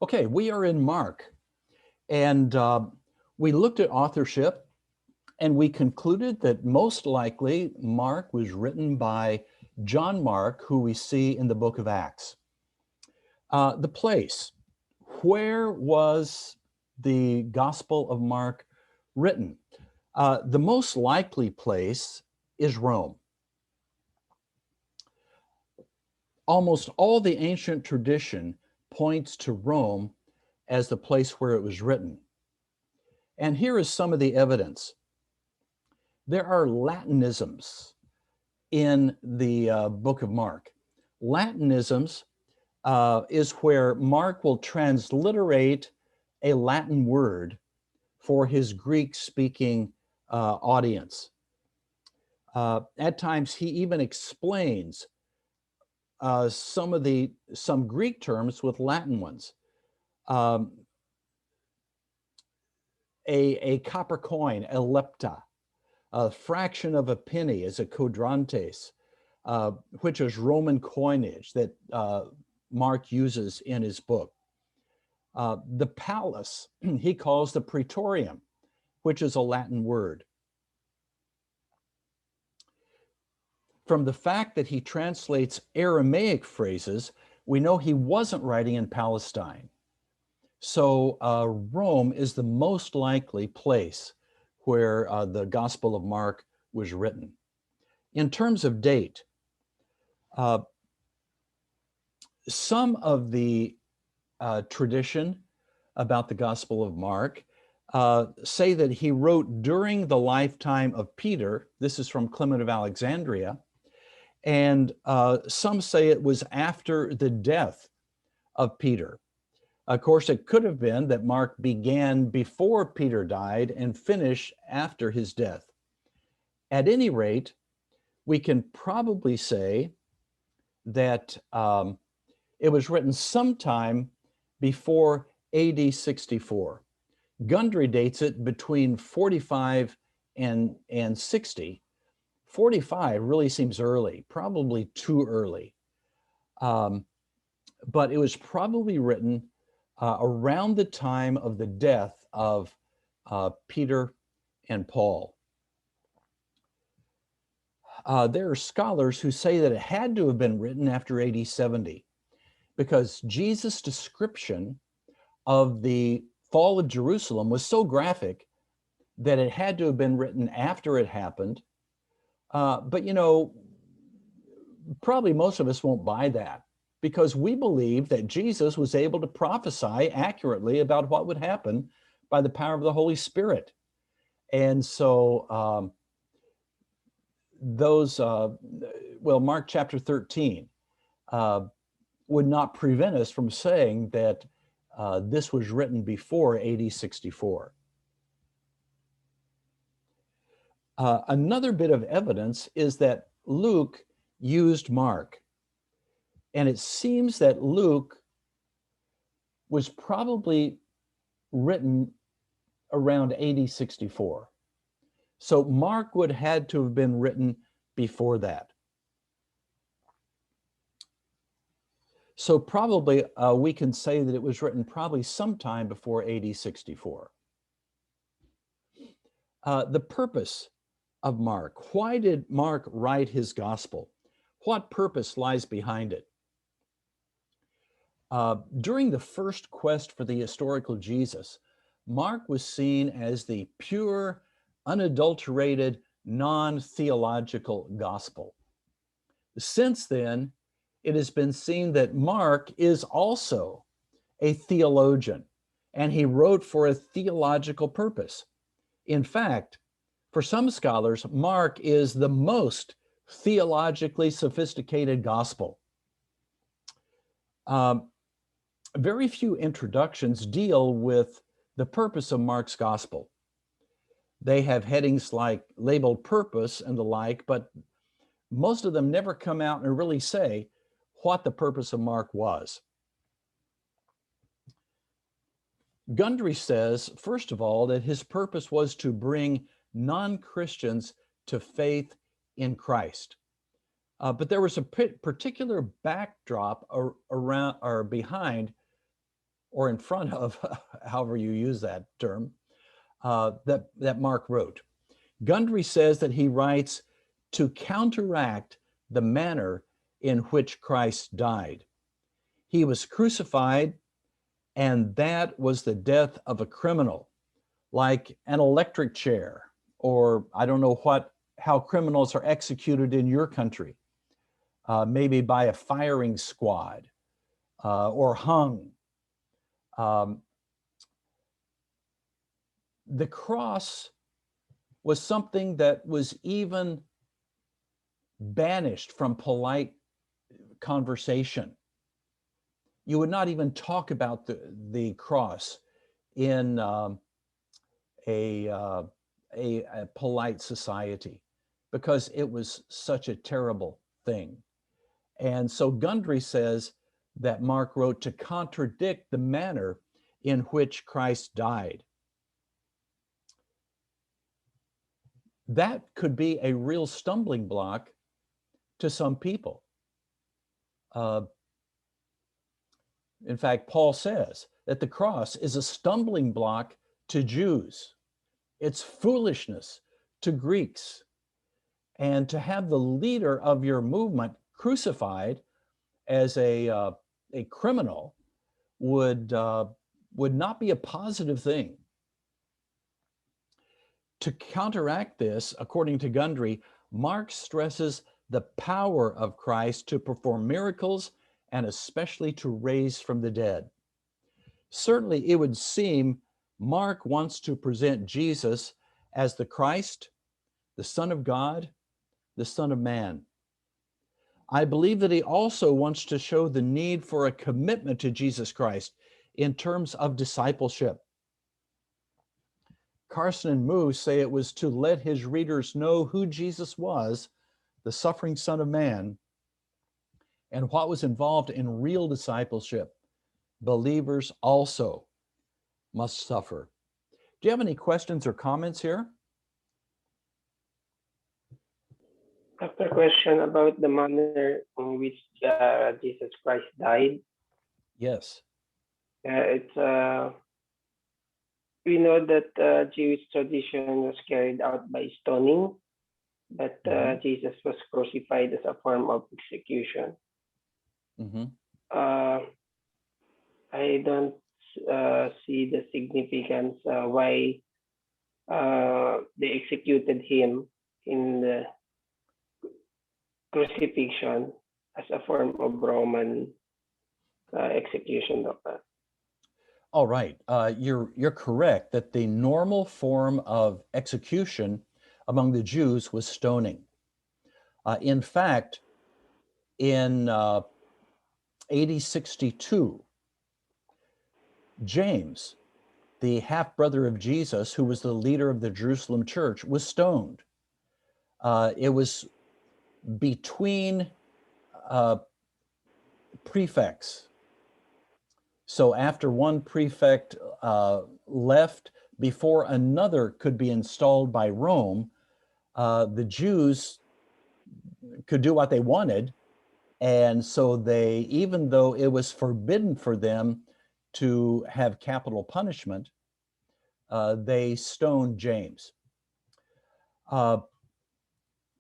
Okay, we are in Mark, and we looked at authorship, and we concluded that most likely Mark was written by John Mark, who we see in the book of Acts. The place, where was the Gospel of Mark written? The most likely place is Rome. Almost all the ancient tradition points to Rome as the place where it was written. And here is some of the evidence. There are Latinisms in the book of Mark. Latinisms is where Mark will transliterate a Latin word for his Greek-speaking audience. At times, he even explains some Greek terms with Latin ones. A copper coin, a lepta, a fraction of a penny is a quadrantes, which is Roman coinage that Mark uses in his book. The palace, he calls the praetorium, which is a Latin word. From the fact that he translates Aramaic phrases, we know he wasn't writing in Palestine. So Rome is the most likely place where the Gospel of Mark was written. In terms of date, some of the tradition about the Gospel of Mark say that he wrote during the lifetime of Peter. This is from Clement of Alexandria. And some say it was after the death of Peter. Of course, it could have been that Mark began before Peter died and finished after his death. At any rate, we can probably say that it was written sometime before AD 64. Gundry dates it between 45 and 60. 45 really seems early, probably too early. But it was probably written around the time of the death of Peter and Paul. There are scholars who say that it had to have been written after AD 70 because Jesus' description of the fall of Jerusalem was so graphic that it had to have been written after it happened. But you know, probably most of us won't buy that because we believe that Jesus was able to prophesy accurately about what would happen by the power of the Holy Spirit. And so Mark chapter 13 would not prevent us from saying that this was written before AD 64. Another bit of evidence is that Luke used Mark. And it seems that Luke was probably written around AD 64. So Mark would had to have been written before that. So probably we can say that it was written probably sometime before AD 64. The purpose of Mark. Why did Mark write his gospel? What purpose lies behind it? During the first quest for the historical Jesus, Mark was seen as the pure, unadulterated, non-theological gospel. Since then, it has been seen that Mark is also a theologian, and he wrote for a theological purpose. In fact, for some scholars, Mark is the most theologically sophisticated gospel. Very few introductions deal with the purpose of Mark's gospel. They have headings like labeled purpose and the like, but most of them never come out and really say what the purpose of Mark was. Gundry says, first of all, that his purpose was to bring non-Christians to faith in Christ. But there was a particular backdrop around or behind or in front of, however you use that term, that Mark wrote. Gundry says that he writes to counteract the manner in which Christ died. He was crucified, and that was the death of a criminal, like an electric chair, or I don't know how criminals are executed in your country, maybe by a firing squad or hung. The cross was something that was even banished from polite conversation. You would not even talk about the cross in a polite society because it was such a terrible thing. And so Gundry says that Mark wrote to contradict the manner in which Christ died. That could be a real stumbling block to some people. In fact, Paul says that the cross is a stumbling block to Jews. It's foolishness to Greeks. And to have the leader of your movement crucified as a criminal would not be a positive thing. To counteract this, according to Gundry, Mark stresses the power of Christ to perform miracles and especially to raise from the dead. Certainly, it would seem Mark wants to present Jesus as the Christ, the Son of God, the Son of Man. I believe that he also wants to show the need for a commitment to Jesus Christ in terms of discipleship. Carson and Moose say it was to let his readers know who Jesus was, the suffering Son of Man, and what was involved in real discipleship. Believers also must suffer. Do you have any questions or comments here? After question about the manner in which Jesus Christ died. Yes. We know that Jewish tradition was carried out by stoning, but Jesus was crucified as a form of execution. I don't see the significance why they executed him in the crucifixion as a form of Roman execution, Doctor. All right, you're correct that the normal form of execution among the Jews was stoning. In fact, in AD 62, James, the half-brother of Jesus, who was the leader of the Jerusalem church, was stoned. It was between prefects. So after one prefect left, before another could be installed by Rome, the Jews could do what they wanted. And so they, even though it was forbidden for them to have capital punishment, they stoned James.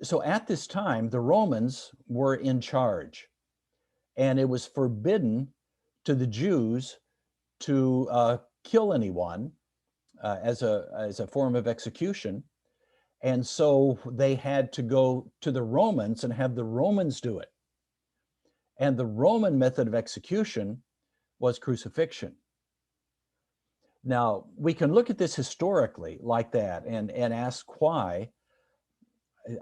So at this time, the Romans were in charge, and it was forbidden to the Jews to kill anyone as a form of execution. And so they had to go to the Romans and have the Romans do it. And the Roman method of execution was crucifixion. Now, we can look at this historically like that and ask why.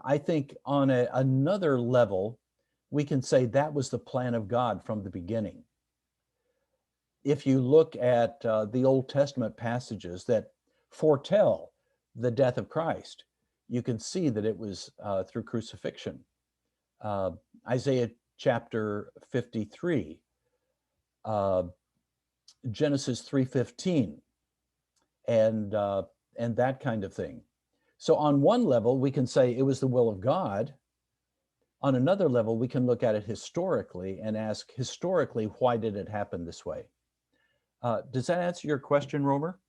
I think on another level, we can say that was the plan of God from the beginning. If you look at the Old Testament passages that foretell the death of Christ, you can see that it was through crucifixion. Isaiah chapter 53, Genesis 3:15, and that kind of thing. So on one level, we can say it was the will of God. On another level, we can look at it historically and ask, historically, why did it happen this way? Does that answer your question, Romer?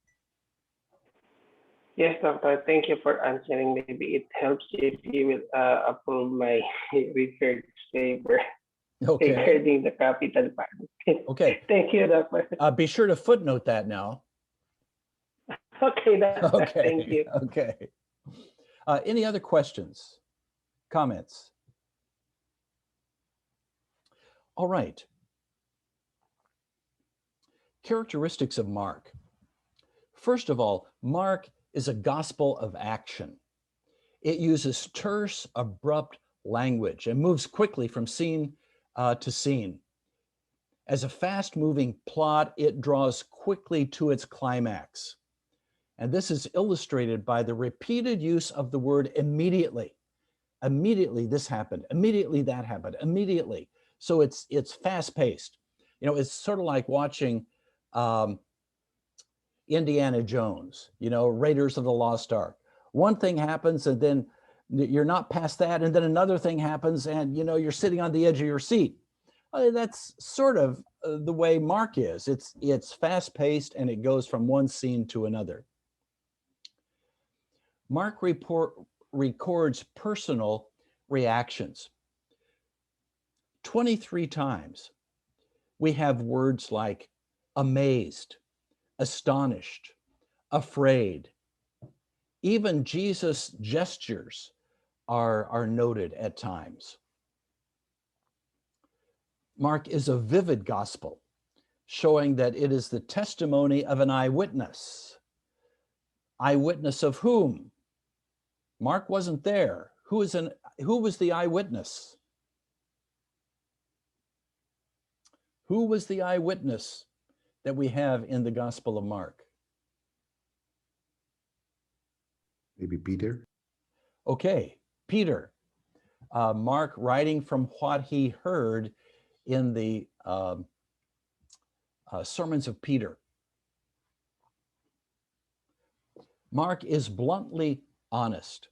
Yes, Doctor. Thank you for answering. Maybe it helps if you will approve my research paper Okay. regarding the capital punishment. Okay. Thank you, Doctor. Be sure to footnote that now. Okay, Doctor. Thank Okay. you. Okay. Any other questions, comments? All right. Characteristics of Mark. First of all, Mark is a gospel of action. It uses terse, abrupt language and moves quickly from scene to scene. As a fast-moving plot, it draws quickly to its climax. And this is illustrated by the repeated use of the word immediately. Immediately this happened, immediately that happened, immediately. So it's fast-paced. It's sort of like watching Indiana Jones, Raiders of the Lost Ark. One thing happens and then you're not past that, and then another thing happens and you're sitting on the edge of your seat. That's sort of the way Mark is. It's fast-paced and it goes from one scene to another. Mark records personal reactions. 23 times we have words like amazed, astonished, afraid. Even Jesus' gestures are noted at times. Mark is a vivid gospel, showing that it is the testimony of an eyewitness. Eyewitness of whom? Mark wasn't there. Who was the eyewitness? Who was the eyewitness that we have in the Gospel of Mark? Maybe Peter. Okay, Peter. Mark writing from what he heard in the sermons of Peter. Mark is bluntly honest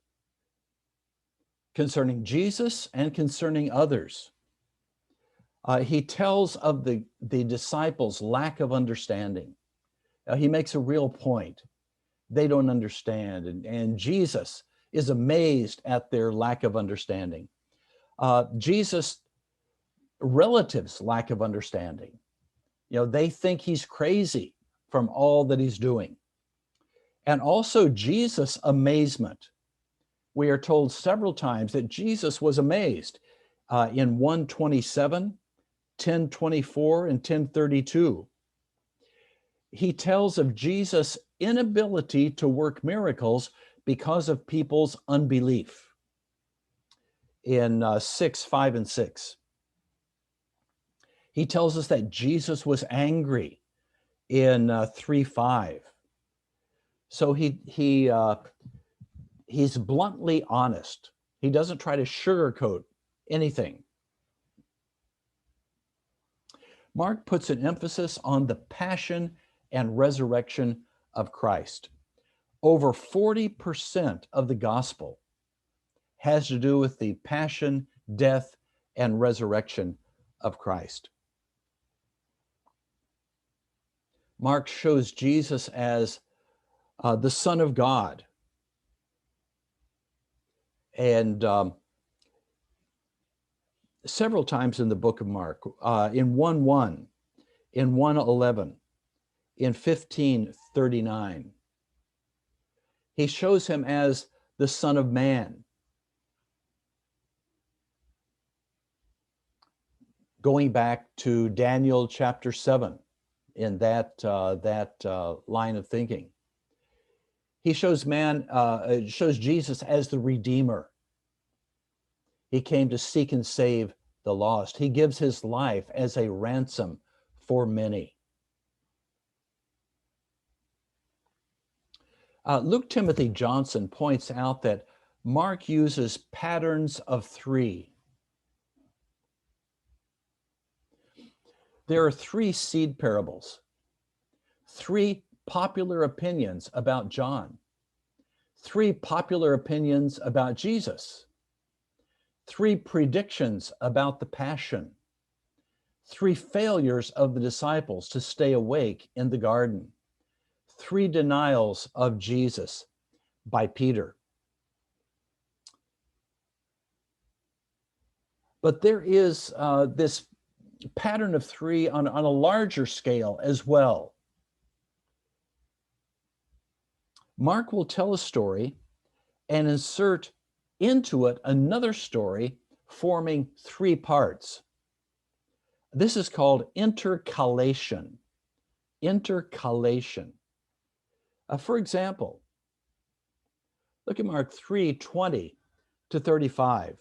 concerning Jesus and concerning others. He tells of the disciples' lack of understanding. He makes a real point. They don't understand, and Jesus is amazed at their lack of understanding. Jesus' relatives' lack of understanding. They think he's crazy from all that he's doing. And also Jesus' amazement. We are told several times that Jesus was amazed in 1:27, 10:24, and 10:32. He tells of Jesus' inability to work miracles because of people's unbelief in 6:5 and 6. He tells us that Jesus was angry in 3:5. So he's bluntly honest. He doesn't try to sugarcoat anything. Mark puts an emphasis on the passion and resurrection of Christ. Over 40% of the gospel has to do with the passion, death, and resurrection of Christ. Mark shows Jesus as the Son of God. And several times in the book of Mark, in 1:1, in 1:11, in 15:39, he shows him as the Son of Man. Going back to Daniel chapter 7, in that line of thinking, he shows Jesus as the Redeemer. He came to seek and save the lost. He gives his life as a ransom for many. Luke Timothy Johnson points out that Mark uses patterns of three. There are three seed parables, three popular opinions about John, three popular opinions about Jesus, three predictions about the Passion, 3 failures of the disciples to stay awake in the garden, 3 denials of Jesus by Peter. But there is this pattern of 3 on a larger scale as well. Mark will tell a story and insert into it another story forming 3 parts. This is called intercalation. Intercalation. For example, look at Mark 3:20 to 35.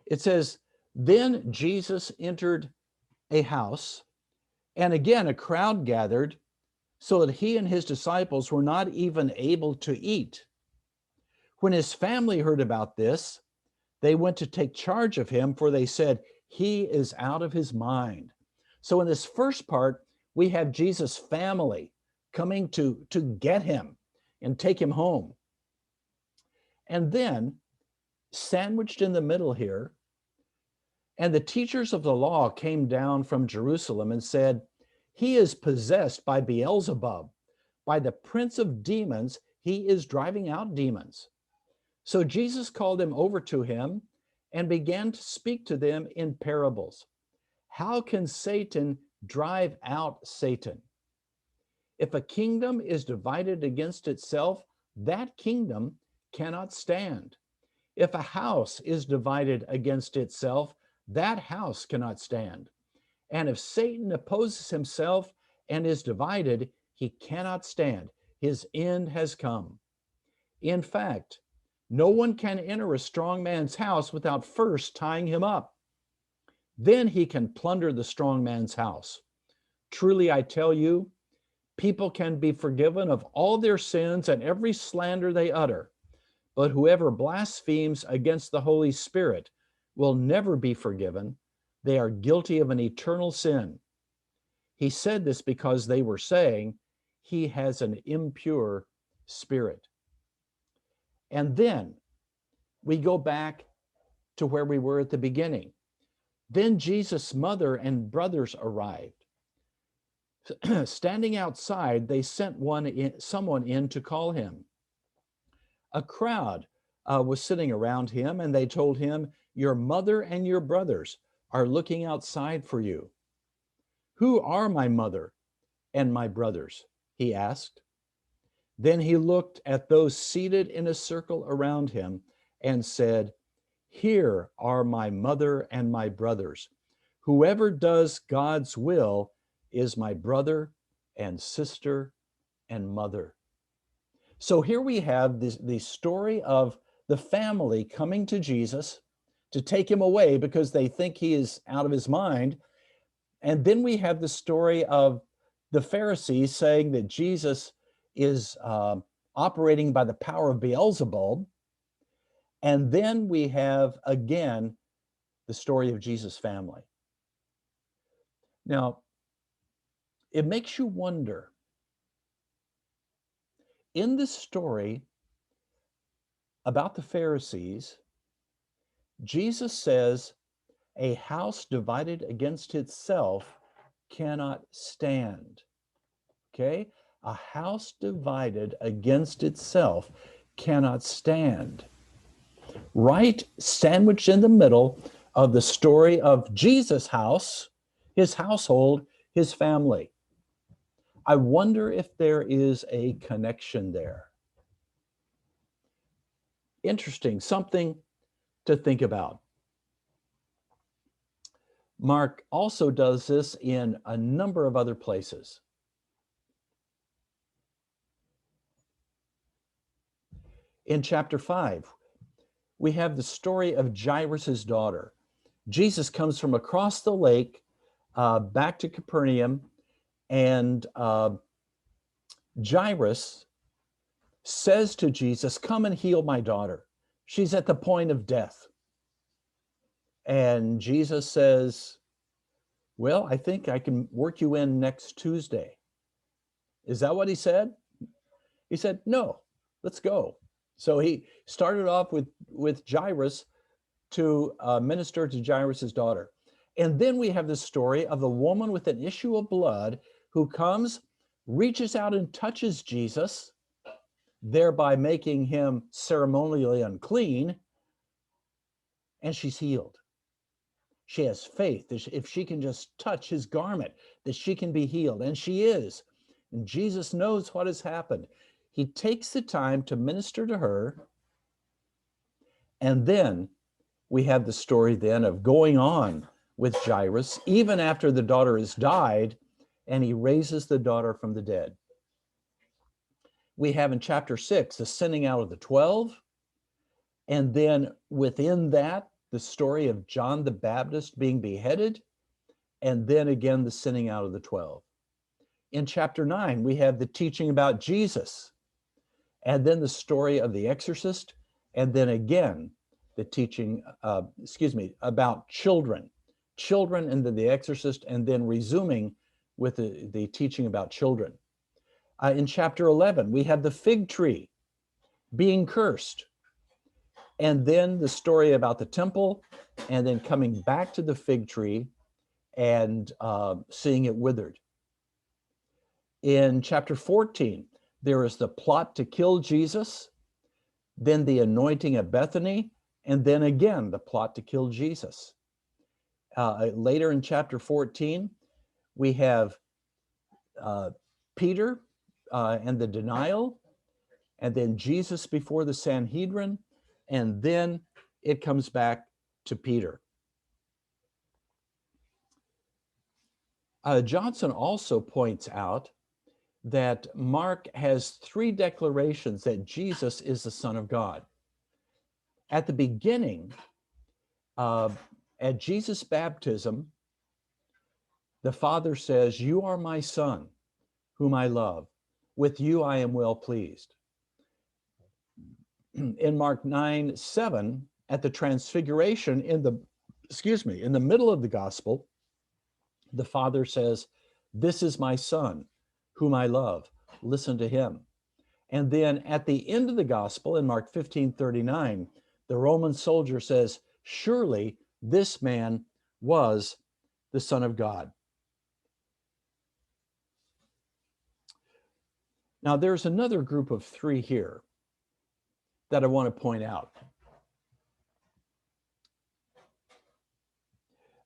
It says, "Then Jesus entered a house, and again a crowd gathered, so that he and his disciples were not even able to eat. When his family heard about this, they went to take charge of him, for they said, 'He is out of his mind.'" So in this first part, we have Jesus' family coming to get him and take him home. And then, sandwiched in the middle here, "And the teachers of the law came down from Jerusalem and said, 'He is possessed by Beelzebub. By the prince of demons, he is driving out demons.' So Jesus called them over to him and began to speak to them in parables. 'How can Satan drive out Satan? If a kingdom is divided against itself, that kingdom cannot stand. If a house is divided against itself, that house cannot stand. And if Satan opposes himself and is divided, he cannot stand. His end has come. In fact, no one can enter a strong man's house without first tying him up. Then he can plunder the strong man's house. Truly, I tell you, people can be forgiven of all their sins and every slander they utter. But whoever blasphemes against the Holy Spirit will never be forgiven. They are guilty of an eternal sin." He said this because they were saying, "He has an impure spirit." And then we go back to where we were at the beginning. Then Jesus' mother and brothers arrived. Standing outside, they sent someone in to call him. A crowd was sitting around him, and they told him, "Your mother and your brothers are looking outside for you." "Who are my mother and my brothers?" he asked. Then he looked at those seated in a circle around him and said, "Here are my mother and my brothers. Whoever does God's will is my brother and sister and mother." So here we have the story of the family coming to Jesus to take him away because they think he is out of his mind. And then we have the story of the Pharisees saying that Jesus is operating by the power of Beelzebub. And then we have, again, the story of Jesus' family. Now, it makes you wonder, in this story about the Pharisees, Jesus says, "A house divided against itself cannot stand." Okay? A house divided against itself cannot stand. Right sandwiched in the middle of the story of Jesus' house, his household, his family. I wonder if there is a connection there. Interesting, something to think about. Mark also does this in a number of other places. In chapter 5, we have the story of Jairus' daughter. Jesus comes from across the lake back to Capernaum, and Jairus says to Jesus, "Come and heal my daughter. She's at the point of death." And Jesus says, "Well, I think I can work you in next Tuesday." Is that what he said? He said, "No, let's go." So he started off with Jairus to minister to Jairus' daughter. And then we have the story of the woman with an issue of blood who comes, reaches out and touches Jesus, thereby making him ceremonially unclean, and she's healed. She has faith that if she can just touch his garment, that she can be healed, and she is. And Jesus knows what has happened. He takes the time to minister to her, and then we have the story then of going on with Jairus, even after the daughter has died, and he raises the daughter from the dead. We have in chapter 6 the sending out of the 12, and then within that, the story of John the Baptist being beheaded, and then again the sending out of the 12. In chapter 9, we have the teaching about Jesus, and then the story of the exorcist, and then again the teaching, about children, and then the exorcist, and then resuming with the teaching about children. In chapter 11, we have the fig tree being cursed, and then the story about the temple, and then coming back to the fig tree and seeing it withered. In chapter 14, there is the plot to kill Jesus, then the anointing at Bethany, and then again the plot to kill Jesus. Later in chapter 14, we have Peter and the denial, and then Jesus before the Sanhedrin, and then it comes back to Peter. Johnson also points out that Mark has 3 declarations that Jesus is the Son of God. At the beginning, at Jesus' baptism, the Father says, "You are my Son, whom I love. With you I am well pleased." In Mark 9:7, at the transfiguration, in the middle of the gospel, the Father says, "This is my Son, whom I love. Listen to him." And then at the end of the gospel, in Mark 15:39, the Roman soldier says, "Surely this man was the Son of God." Now, there's another group of 3 here that I want to point out.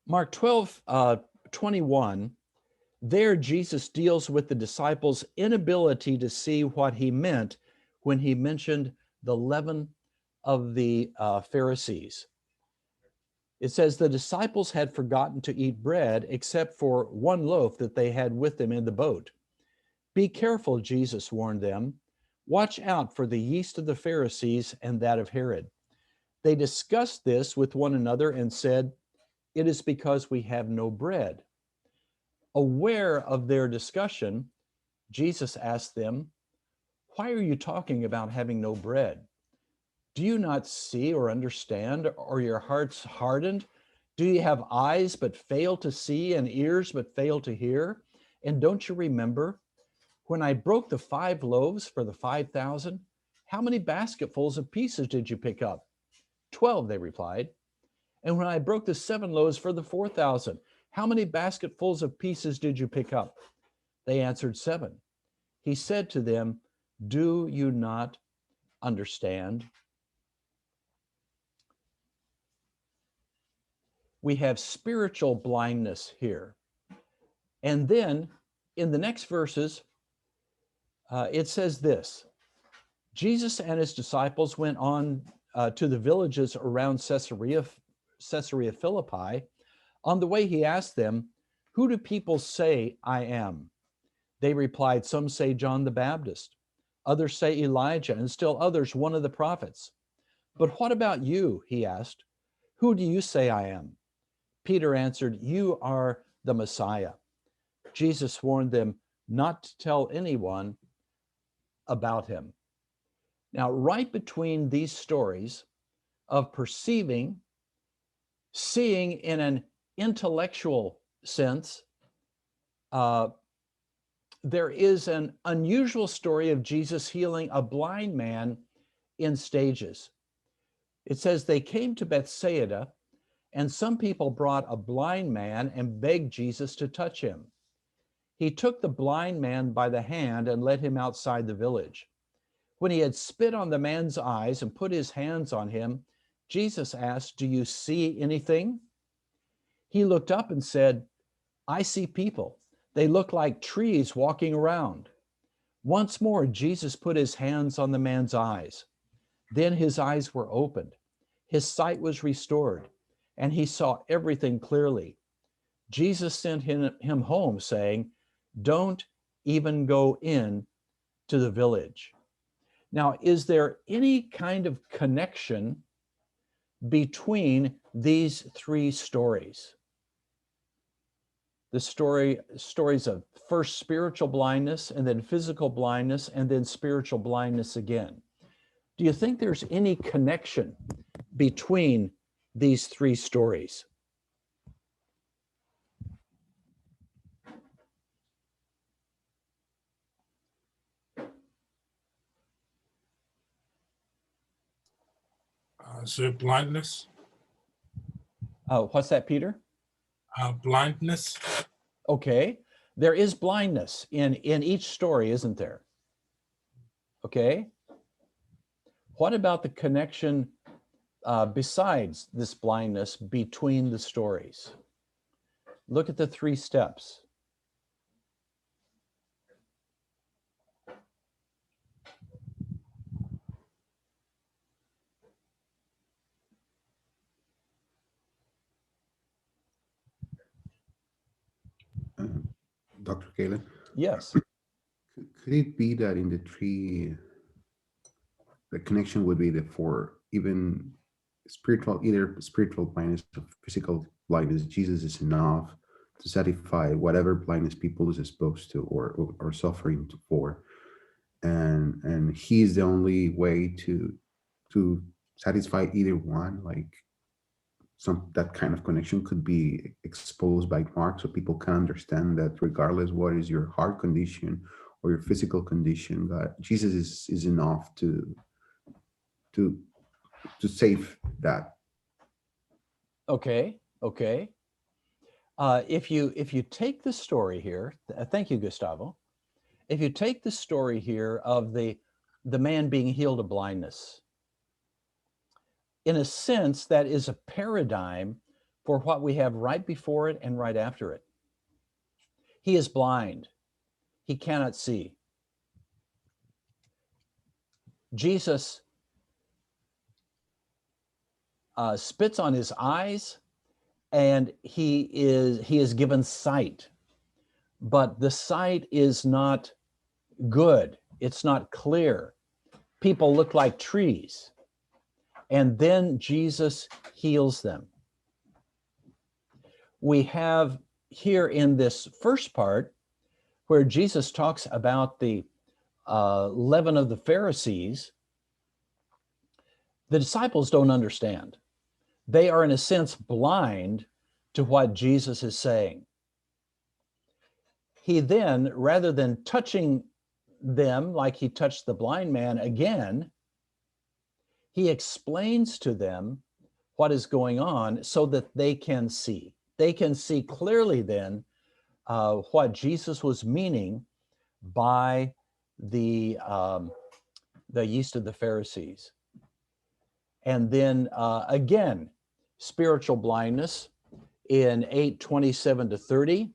Mark 12:21, there Jesus deals with the disciples' inability to see what he meant when he mentioned the leaven of the Pharisees. It says the disciples had forgotten to eat bread except for 1 loaf that they had with them in the boat. "Be careful," Jesus warned them. "Watch out for the yeast of the Pharisees and that of Herod." They discussed this with one another and said, "It is because we have no bread." Aware of their discussion, Jesus asked them, "Why are you talking about having no bread? Do you not see or understand, or your hearts hardened? Do you have eyes but fail to see and ears but fail to hear? And don't you remember when I broke the 5 loaves for the 5,000? How many basketfuls of pieces did you pick up?" 12, they replied. "And when I broke the 7 loaves for the 4,000, how many basketfuls of pieces did you pick up?" They answered, 7. He said to them, "Do you not understand?" We have spiritual blindness here. And then in the next verses, it says this: Jesus and his disciples went on to the villages around Caesarea Philippi. On the way, he asked them, "Who do people say I am?" They replied, "Some say John the Baptist, others say Elijah, and still others one of the prophets." "But what about you?" he asked. "Who do you say I am?" Peter answered, "You are the Messiah." Jesus warned them not to tell anyone about him. Now, right between these stories of perceiving, seeing in an intellectual sense, there is an unusual story of Jesus healing a blind man in stages. It says they came to Bethsaida, and some people brought a blind man and begged Jesus to touch him. He took the blind man by the hand and led him outside the village. When he had spit on the man's eyes and put his hands on him, Jesus asked, "Do you see anything?" He looked up and said, "I see people. They look like trees walking around." Once more, Jesus put his hands on the man's eyes. Then his eyes were opened. His sight was restored, and he saw everything clearly. Jesus sent him home, saying, "Don't even go in to the village." Now, is there any kind of connection between these three stories? The stories of first spiritual blindness, and then physical blindness, and then spiritual blindness again. Do you think there's any connection between these three stories? So blindness. What's that, Peter? Blindness. Okay, there is blindness in each story, isn't there? Okay. What about the connection besides this blindness between the stories? Look at the three steps. Dr. Kalen, Yes. could it be that in the three, the connection would be that for even spiritual, either spiritual blindness or physical blindness, Jesus is enough to satisfy whatever blindness people is exposed to or suffering for, and he's the only way to satisfy either one. Like that kind of connection could be exposed by Mark, so people can understand that regardless what is your heart condition or your physical condition, God, Jesus is enough to save that. Okay. Okay. If you take the story here, thank you, Gustavo. If you take the story here of the man being healed of blindness, in a sense, that is a paradigm for what we have right before it and right after it. He is blind. He cannot see. Jesus spits on his eyes, and he is given sight, but the sight is not good. It's not clear. People look like trees. And then Jesus heals them. We have here in this first part where Jesus talks about the leaven of the Pharisees. The disciples don't understand. They are, in a sense, blind to what Jesus is saying. He then, rather than touching them like he touched the blind man again, he explains to them what is going on so that they can see. They can see clearly then what Jesus was meaning by the yeast of the Pharisees. And then again, spiritual blindness in 8:27-30.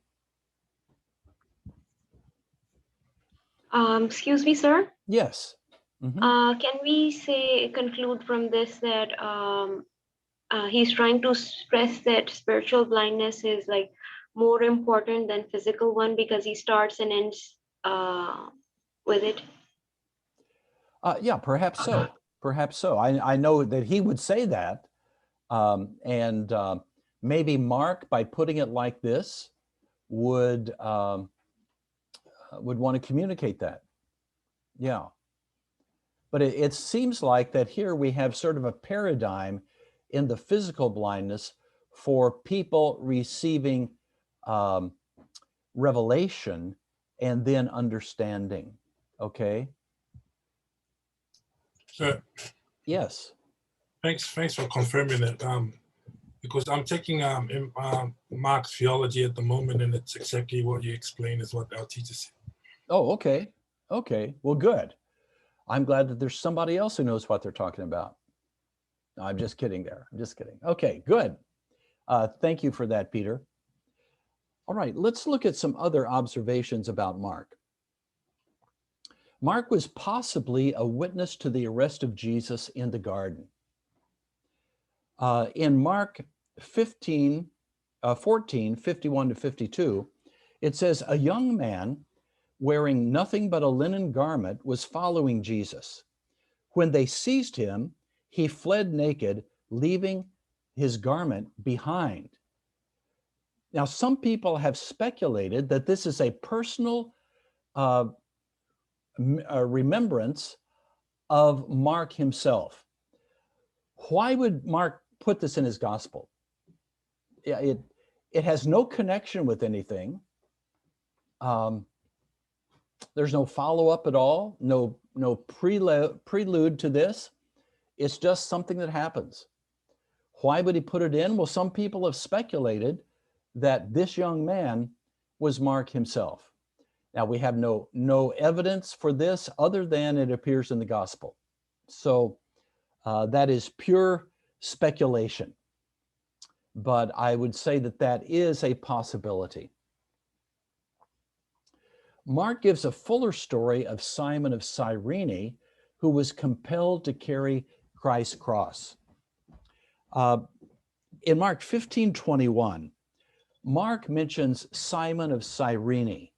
Excuse me, sir. Yes. Mm-hmm. Can we conclude from this that he's trying to stress that spiritual blindness is like more important than physical one because he starts and ends with it? Yeah, perhaps so. Perhaps so. I know that he would say that. And maybe Mark, by putting it like this, would want to communicate that. Yeah. But it seems like that here we have sort of a paradigm in the physical blindness for people receiving revelation and then understanding. Okay. So Yes. thanks for confirming that. Because I'm taking Mark's theology at the moment, and it's exactly what you explained is what our teacher said. Oh, okay. Okay. Well, good. I'm glad that there's somebody else who knows what they're talking about. No, I'm just kidding there. I'm just kidding. Okay, good. Thank you for that, Peter. All right, let's look at some other observations about Mark. Mark was possibly a witness to the arrest of Jesus in the garden. In Mark 14, 51 to 52, it says, a young man wearing nothing but a linen garment was following Jesus. When they seized him, he fled naked, leaving his garment behind. Now, some people have speculated that this is a personal remembrance of Mark himself. Why would Mark put this in his gospel? It has no connection with anything. There's no follow-up at all, no prelude to this. It's just something that happens. Why would he put it in? Well, some people have speculated that this young man was Mark himself. Now, we have no evidence for this other than it appears in the gospel. So that is pure speculation. But I would say that that is a possibility. Mark gives a fuller story of Simon of Cyrene, who was compelled to carry Christ's cross. In Mark 15:21, Mark mentions Simon of Cyrene,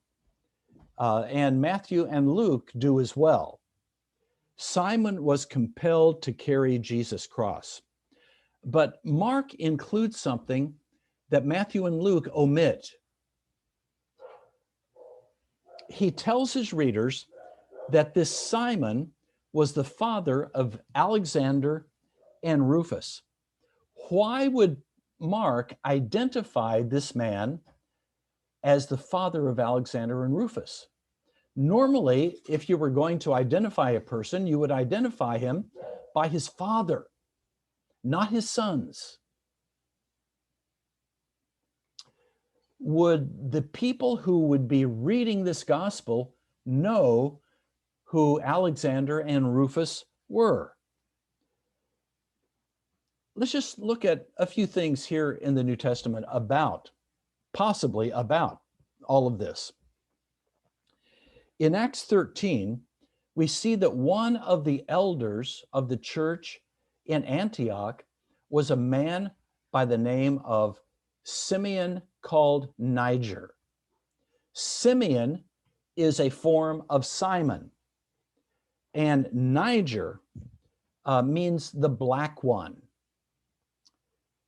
and Matthew and Luke do as well. Simon was compelled to carry Jesus' cross. But Mark includes something that Matthew and Luke omit. He tells his readers that this Simon was the father of Alexander and Rufus. Why would Mark identify this man as the father of Alexander and Rufus? Normally, if you were going to identify a person, you would identify him by his father, not his sons. Would the people who would be reading this gospel know who Alexander and Rufus were? Let's just look at a few things here in the New Testament possibly about all of this. In Acts 13, we see that one of the elders of the church in Antioch was a man by the name of Simeon called Niger. Simeon is a form of Simon, and Niger means the black one,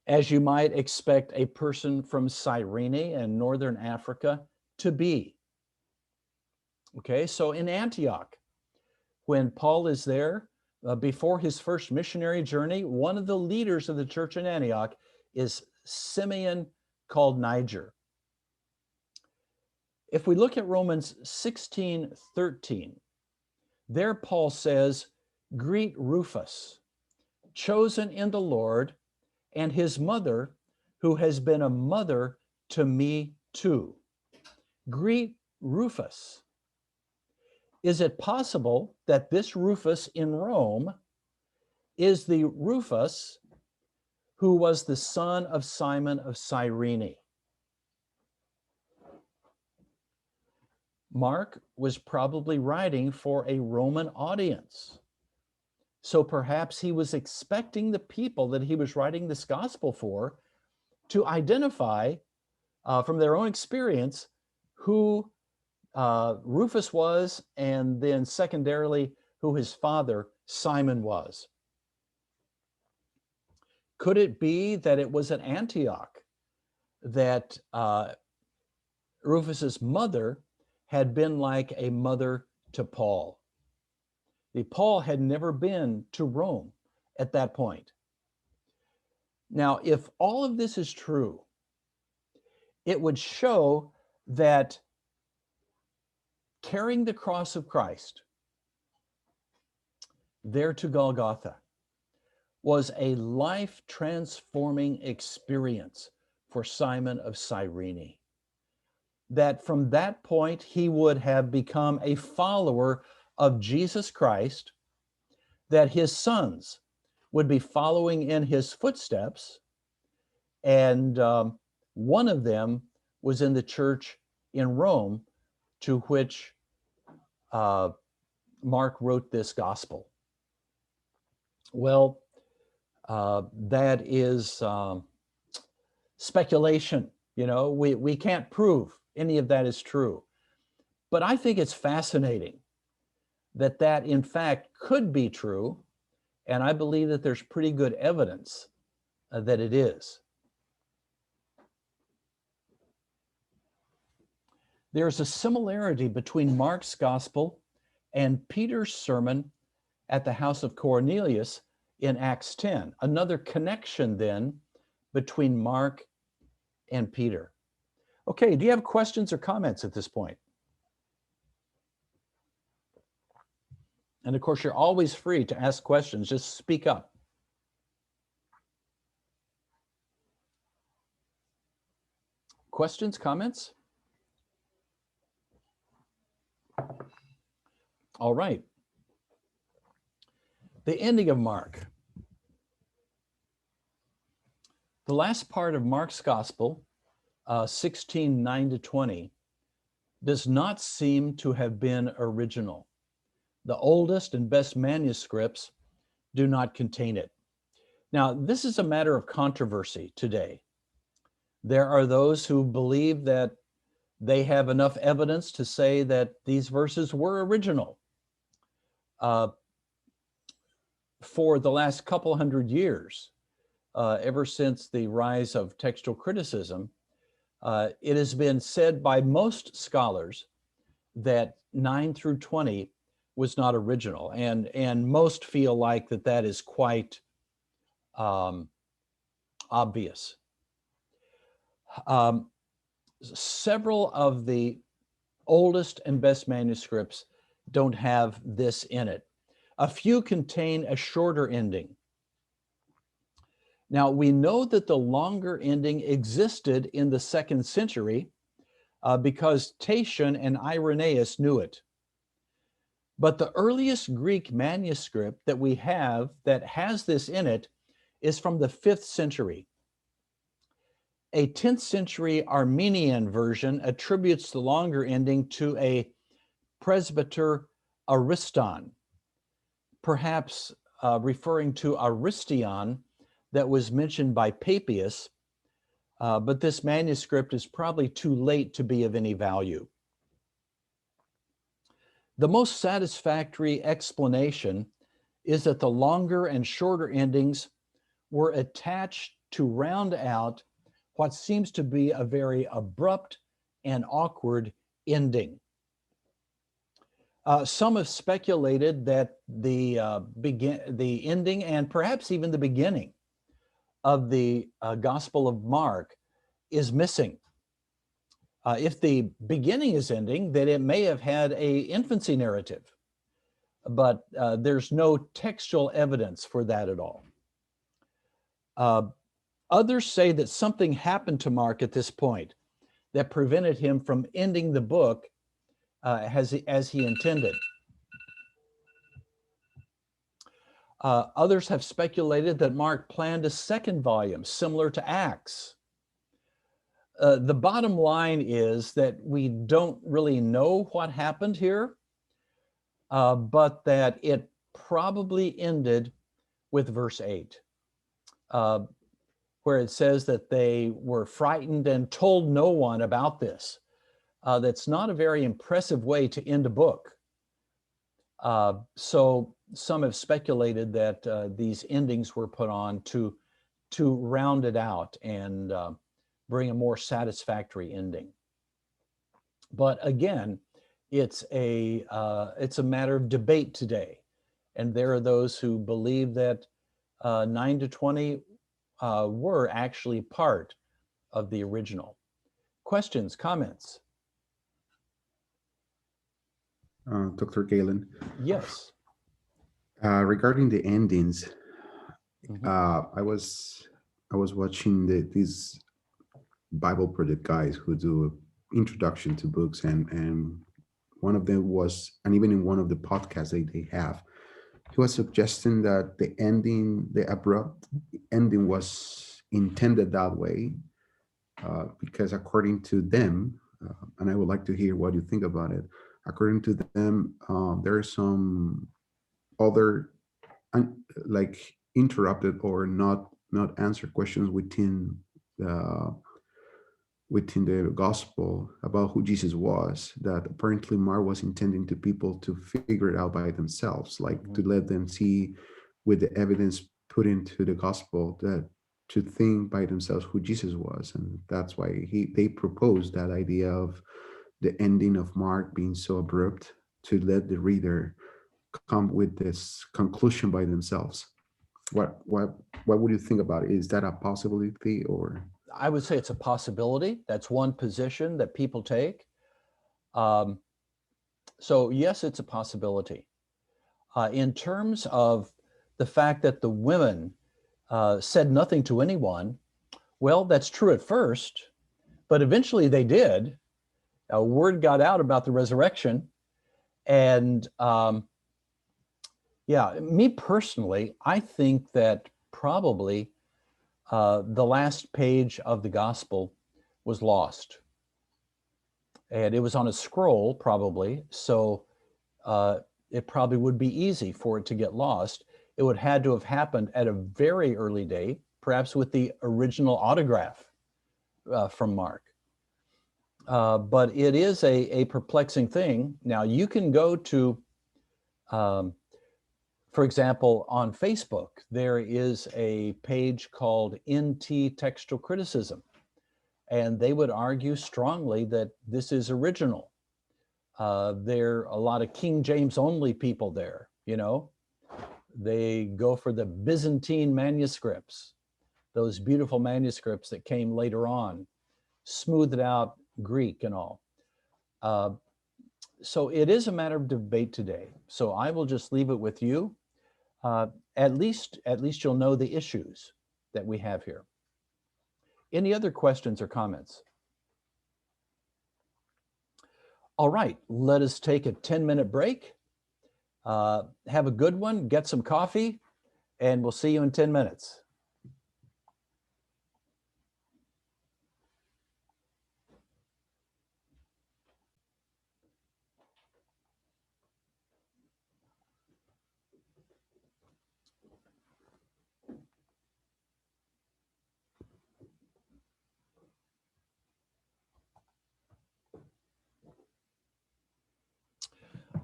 as you might expect a person from Cyrene in northern Africa to be. Okay, so in Antioch, when Paul is there, before his first missionary journey, one of the leaders of the church in Antioch is Simeon called Niger. If we look at Romans 16:13, there Paul says, greet Rufus, chosen in the Lord, and his mother, who has been a mother to me too. Greet Rufus. Is it possible that this Rufus in Rome is the Rufus who was the son of Simon of Cyrene? Mark was probably writing for a Roman audience. So perhaps he was expecting the people that he was writing this gospel for to identify from their own experience who Rufus was, and then secondarily who his father Simon was. Could it be that it was at Antioch that Rufus's mother had been like a mother to Paul? Paul had never been to Rome at that point. Now, if all of this is true, it would show that carrying the cross of Christ there to Golgotha was a life-transforming experience for Simon of Cyrene. That from that point, he would have become a follower of Jesus Christ, that his sons would be following in his footsteps, and one of them was in the church in Rome, to which Mark wrote this gospel. Well, that is speculation. You know, we can't prove any of that is true. But I think it's fascinating that that in fact could be true. And I believe that there's pretty good evidence that it is. There's a similarity between Mark's gospel and Peter's sermon at the house of Cornelius in Acts 10. Another connection then between Mark and Peter. Okay, do you have questions or comments at this point? And of course, you're always free to ask questions. Just speak up. Questions, comments? All right. The ending of Mark. The last part of Mark's gospel, 16:9-20, does not seem to have been original. The oldest and best manuscripts do not contain it. Now, this is a matter of controversy today. There are those who believe that they have enough evidence to say that these verses were original. For the last couple hundred years, ever since the rise of textual criticism, it has been said by most scholars that 9-20 was not original, and most feel like that is quite obvious. Several of the oldest and best manuscripts don't have this in it. A few contain a shorter ending. Now, we know that the longer ending existed in the 2nd century because Tatian and Irenaeus knew it. But the earliest Greek manuscript that we have that has this in it is from the 5th century. A 10th century Armenian version attributes the longer ending to a presbyter Ariston, perhaps referring to Aristion that was mentioned by Papias, but this manuscript is probably too late to be of any value. The most satisfactory explanation is that the longer and shorter endings were attached to round out what seems to be a very abrupt and awkward ending. Some have speculated that the ending and perhaps even the beginning of the Gospel of Mark is missing. If the beginning is ending, then it may have had an infancy narrative, but there's no textual evidence for that at all. Others say that something happened to Mark at this point that prevented him from ending the book as he intended. Others have speculated that Mark planned a 2nd volume similar to Acts. The bottom line is that we don't really know what happened here, but that it probably ended with verse 8, where it says that they were frightened and told no one about this. That's not a very impressive way to end a book. So some have speculated that these endings were put on to round it out and bring a more satisfactory ending. But again, it's a matter of debate today, and there are those who believe that 9-20 were actually part of the original. Questions, comments? Dr. Galen. Yes. Regarding the endings, Mhm. I was watching these Bible Project guys who do introduction to books, and one of them was, and even in one of the podcasts they have, he was suggesting that the ending, the abrupt ending, was intended that way because according to them, and I would like to hear what you think about it. According to them, there are some other like interrupted or not answered questions the within the gospel about who Jesus was, that apparently Mark was intending to people to figure it out by themselves, like to let them see with the evidence put into the gospel, that to think by themselves who Jesus was. And that's why they proposed that idea of the ending of Mark being so abrupt, to let the reader come with this conclusion by themselves. What would you think about it? Is that a possibility, or? I would say it's a possibility. That's one position that people take. So yes, it's a possibility. In terms of the fact that the women said nothing to anyone, well, that's true at first, but eventually they did. Word got out about the resurrection. And yeah, me personally, I think that probably the last page of the gospel was lost. And it was on a scroll, probably. So it probably would be easy for it to get lost. It would had to have happened at a very early date, perhaps with the original autograph from Mark. But it is a perplexing thing. Now, you can go to, for example, on Facebook, there is a page called NT Textual Criticism, and they would argue strongly that this is original. There are a lot of King James only people there, you know. They go for the Byzantine manuscripts, those beautiful manuscripts that came later on, smoothed out Greek and all. So it is a matter of debate today. So I will just leave it with you. At least you'll know the issues that we have here. Any other questions or comments? All right, let us take a 10-minute break. Have a good one, get some coffee, and we'll see you in 10 minutes.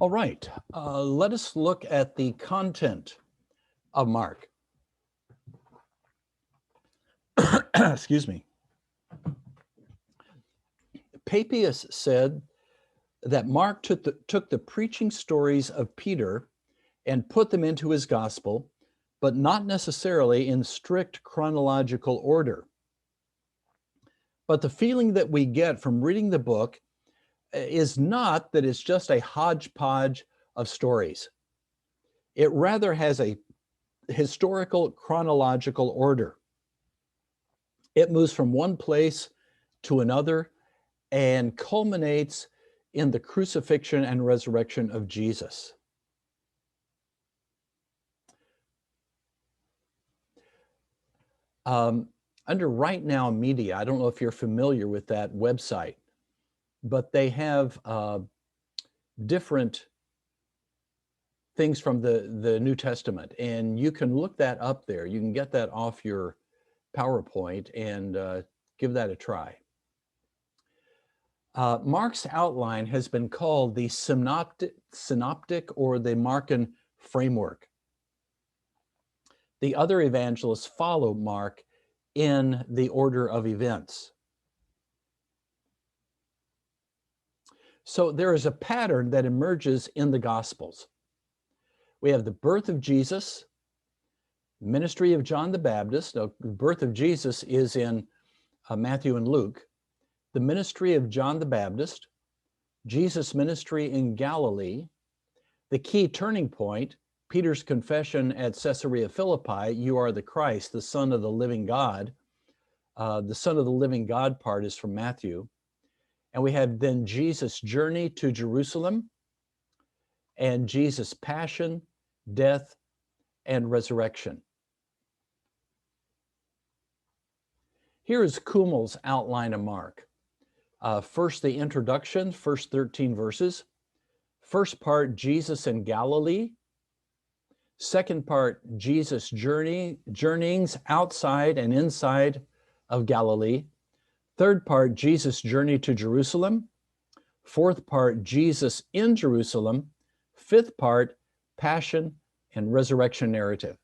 All right, let us look at the content of Mark. Excuse me. Papias said that Mark took the preaching stories of Peter and put them into his gospel, but not necessarily in strict chronological order. But the feeling that we get from reading the book is not that it's just a hodgepodge of stories. It rather has a historical chronological order. It moves from one place to another and culminates in the crucifixion and resurrection of Jesus. Under Right Now Media, I don't know if you're familiar with that website, but they have different things from the New Testament, and you can look that up there. You can get that off your PowerPoint and give that a try. Mark's outline has been called the synoptic or the Markan framework. The other evangelists follow Mark in the order of events. So there is a pattern that emerges in the Gospels. We have the birth of Jesus, ministry of John the Baptist. Now, the birth of Jesus is in Matthew and Luke. The ministry of John the Baptist, Jesus' ministry in Galilee, the key turning point, Peter's confession at Caesarea Philippi, "You are the Christ, the Son of the living God." The Son of the living God part is from Matthew. And we have then Jesus' journey to Jerusalem and Jesus' passion, death, and resurrection. Here is Kümmel's outline of Mark. First, the introduction, first 13 verses. First part, Jesus in Galilee. Second part, Jesus' journeyings outside and inside of Galilee. Third part, Jesus' journey to Jerusalem. Fourth part, Jesus in Jerusalem. Fifth part, passion and resurrection narrative.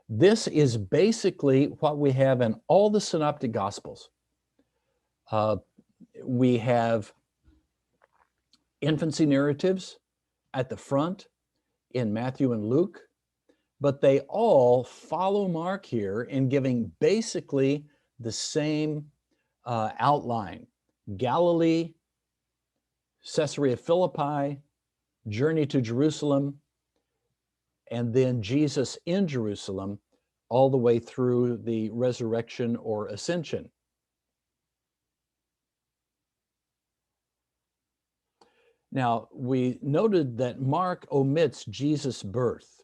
This is basically what we have in all the synoptic gospels. We have infancy narratives at the front in Matthew and Luke, but they all follow Mark here in giving basically the same outline. Galilee, Caesarea Philippi, journey to Jerusalem, and then Jesus in Jerusalem, all the way through the resurrection or ascension. Now, we noted that Mark omits Jesus' birth.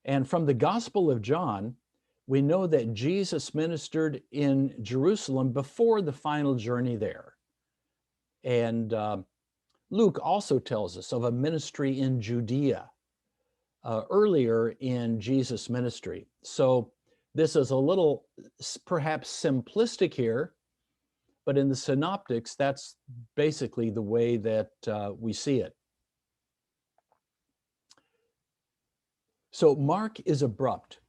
And from the Gospel of John, we know that Jesus ministered in Jerusalem before the final journey there. And Luke also tells us of a ministry in Judea earlier in Jesus' ministry. So this is a little perhaps simplistic here, but in the synoptics, that's basically the way that we see it. So Mark is abrupt.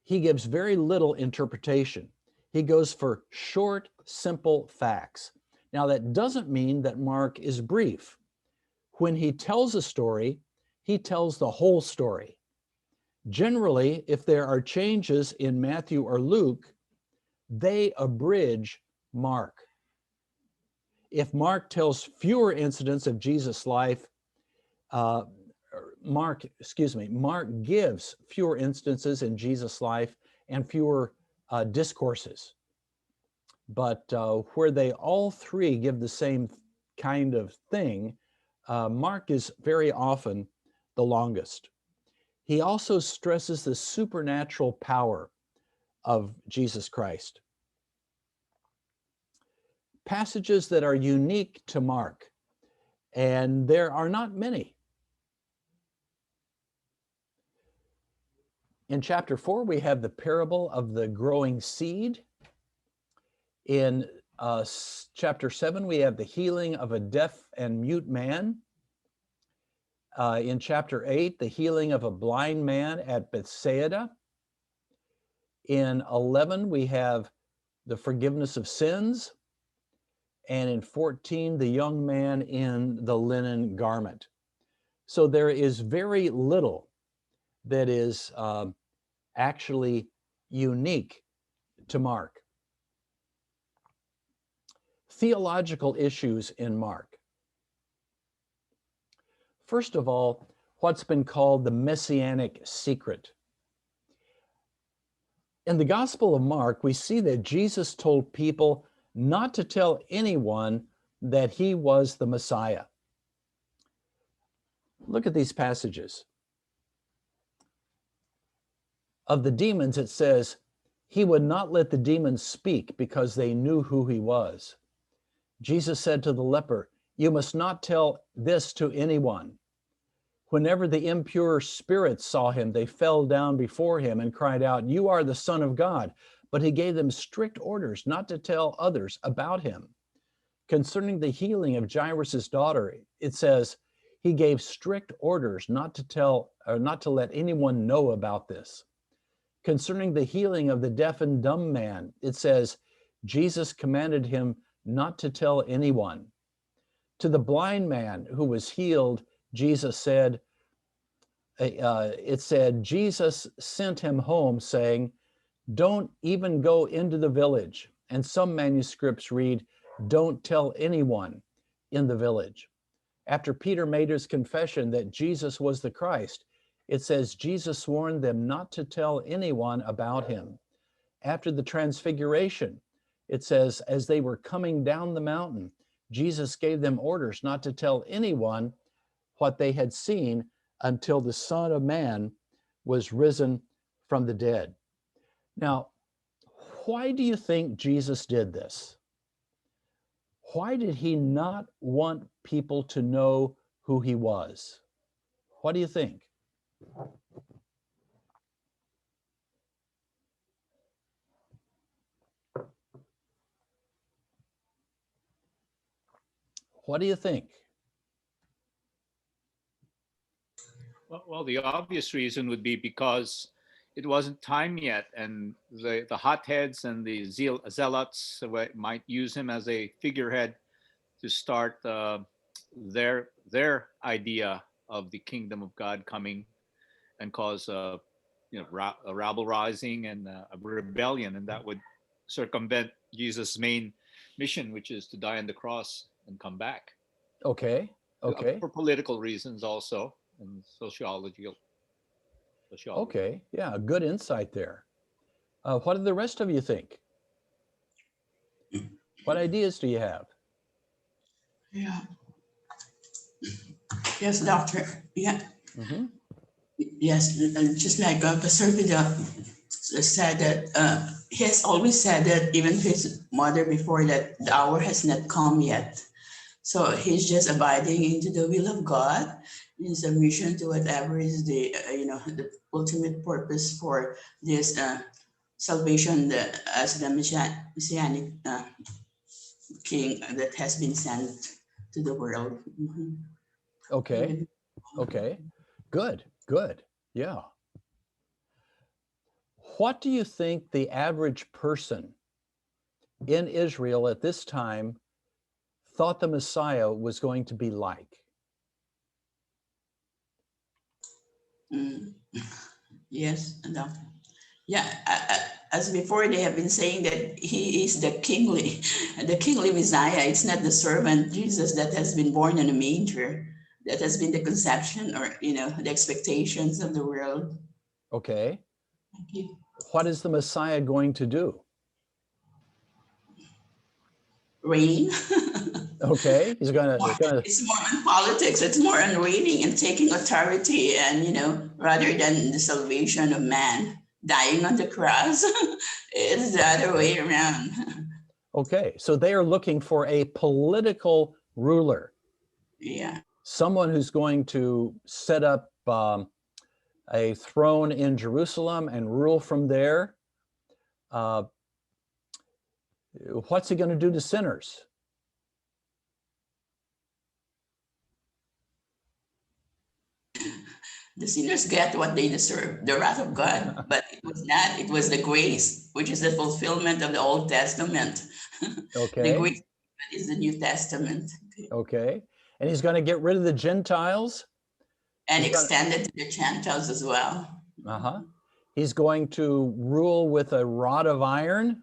He gives very little interpretation. He goes for short, simple facts. Now, that doesn't mean that Mark is brief. When he tells a story, he tells the whole story. Generally, if there are changes in Matthew or Luke, they abridge Mark. If Mark tells fewer incidents of Jesus' life, Mark gives fewer instances in Jesus' life and fewer discourses. But where they all three give the same kind of thing, Mark is very often the longest. He also stresses the supernatural power of Jesus Christ. Passages that are unique to Mark, and there are not many. In chapter 4, we have the parable of the growing seed. In chapter 7, we have the healing of a deaf and mute man. In chapter 8, the healing of a blind man at Bethsaida. In 11, we have the forgiveness of sins. And in 14, the young man in the linen garment. So there is very little that is actually unique to Mark. Theological issues in Mark. First of all, what's been called the Messianic Secret. In the Gospel of Mark, we see that Jesus told people not to tell anyone that he was the Messiah. Look at these passages. Of the demons, it says, he would not let the demons speak because they knew who he was. Jesus said to the leper, you must not tell this to anyone. Whenever the impure spirits saw him, they fell down before him and cried out, you are the Son of God. But he gave them strict orders not to tell others about him. Concerning the healing of Jairus' daughter, it says, he gave strict orders not to tell or not to let anyone know about this. Concerning the healing of the deaf and dumb man, it says, Jesus commanded him not to tell anyone. To the blind man who was healed, Jesus said, Jesus sent him home saying, don't even go into the village. And some manuscripts read, don't tell anyone in the village. After Peter made his confession that Jesus was the Christ, it says Jesus warned them not to tell anyone about him. After the transfiguration, it says, as they were coming down the mountain, Jesus gave them orders not to tell anyone what they had seen until the Son of Man was risen from the dead. Now, why do you think Jesus did this? Why did he not want people to know who he was? What do you think? What do you think? Well, the obvious reason would be because it wasn't time yet, and the hotheads and the zealots might use him as a figurehead to start their idea of the kingdom of God coming, and cause a rabble rising and a rebellion, and that would circumvent Jesus' main mission, which is to die on the cross and come back. Okay. For political reasons also, and sociology. Okay, yeah, good insight there. What do the rest of you think? What ideas do you have? Yeah. Yes, doctor. Yeah. Mm-hmm. Yes, just like Pastor Vida said that he has always said that even his mother before that the hour has not come yet. So he's just abiding into the will of God in submission to whatever is the the ultimate purpose for this salvation as the Messianic King that has been sent to the world. Mm-hmm. Okay. Good. Yeah. What do you think the average person in Israel at this time thought the Messiah was going to be like? Yes, no. Yeah, as before, they have been saying that he is the kingly Messiah. It's not the servant Jesus that has been born in a manger. That has been the conception, or the expectations of the world. Okay. Thank you. What is the Messiah going to do? Reign. Okay, he's gonna. It's more on politics. It's more on reigning and taking authority, and rather than the salvation of man dying on the cross, it's the other way around. Okay, so they are looking for a political ruler. Yeah. Someone who's going to set up a throne in Jerusalem and rule from there. What's he going to do to sinners? The sinners get what they deserve, the wrath of God, but it was not. It was the grace, which is the fulfillment of the Old Testament. Okay. The grace is the New Testament. Okay. And he's going to get rid of the Gentiles. And extend it to the Gentiles as well. He's going to rule with a rod of iron.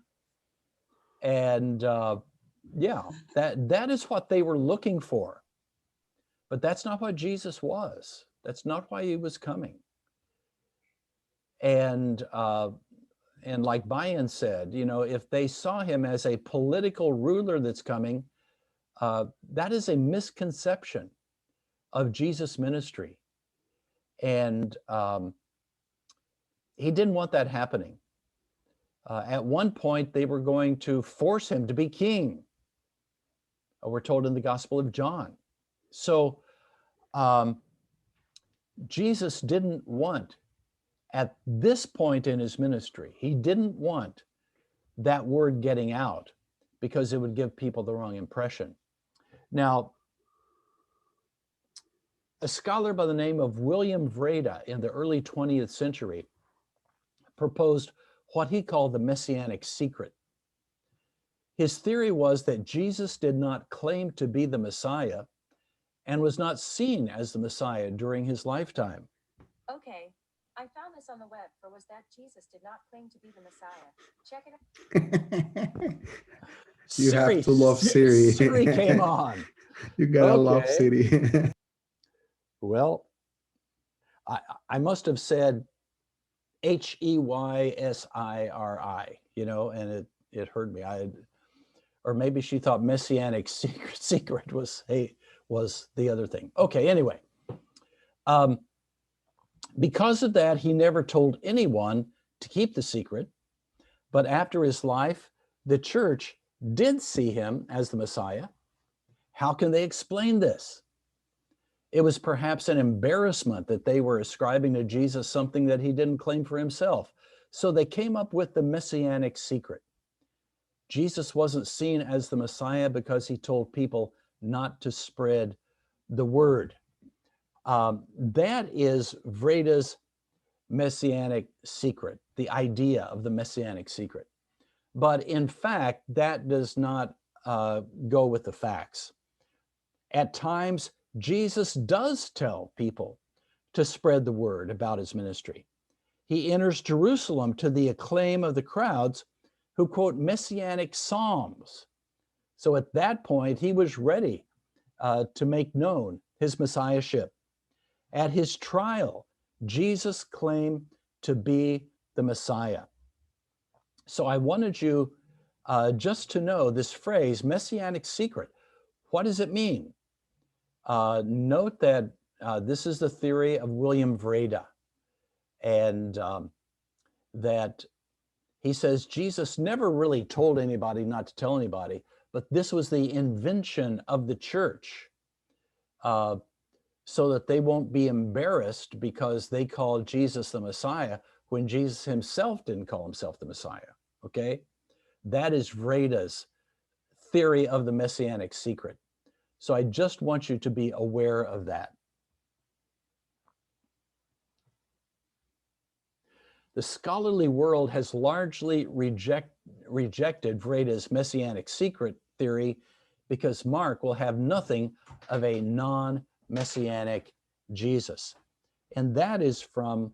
And that is what they were looking for. But that's not what Jesus was. That's not why he was coming. And like Bayan said, if they saw him as a political ruler that's coming, that is a misconception of Jesus' ministry. And he didn't want that happening. At one point, they were going to force him to be king. We're told in the Gospel of John. So Jesus didn't want, at this point in his ministry, he didn't want that word getting out because it would give people the wrong impression. Now, a scholar by the name of William Vreda in the early 20th century proposed what he called the Messianic Secret. His theory was that Jesus did not claim to be the Messiah and was not seen as the Messiah during his lifetime. Okay, I found this on the web, for was that Jesus did not claim to be the Messiah. Check it out. You have to love Siri. Siri came on. You gotta love Okay. city. Well, I must have said Heysiri, and it hurt me. Or maybe she thought Messianic Secret was the other thing. Okay, anyway. Because of that, he never told anyone to keep the secret. But after his life, the church did see him as the Messiah. How can they explain this? It was perhaps an embarrassment that they were ascribing to Jesus something that he didn't claim for himself. So they came up with the Messianic Secret. Jesus wasn't seen as the Messiah because he told people not to spread the word. That is Vreda's Messianic Secret, the idea of the Messianic Secret. But in fact, that does not go with the facts. At times, Jesus does tell people to spread the word about his ministry. He enters Jerusalem to the acclaim of the crowds who quote messianic psalms. So at that point, he was ready to make known his messiahship. At his trial, Jesus claimed to be the Messiah. So I wanted you just to know this phrase, Messianic Secret. What does it mean? Note that this is the theory of William Vreda, and that he says Jesus never really told anybody not to tell anybody, but this was the invention of the church so that they won't be embarrassed because they called Jesus the Messiah when Jesus himself didn't call himself the Messiah, okay? That is Vreda's theory of the Messianic Secret. So I just want you to be aware of that. The scholarly world has largely rejected Vreda's Messianic Secret theory because Mark will have nothing of a non-Messianic Jesus. And that is from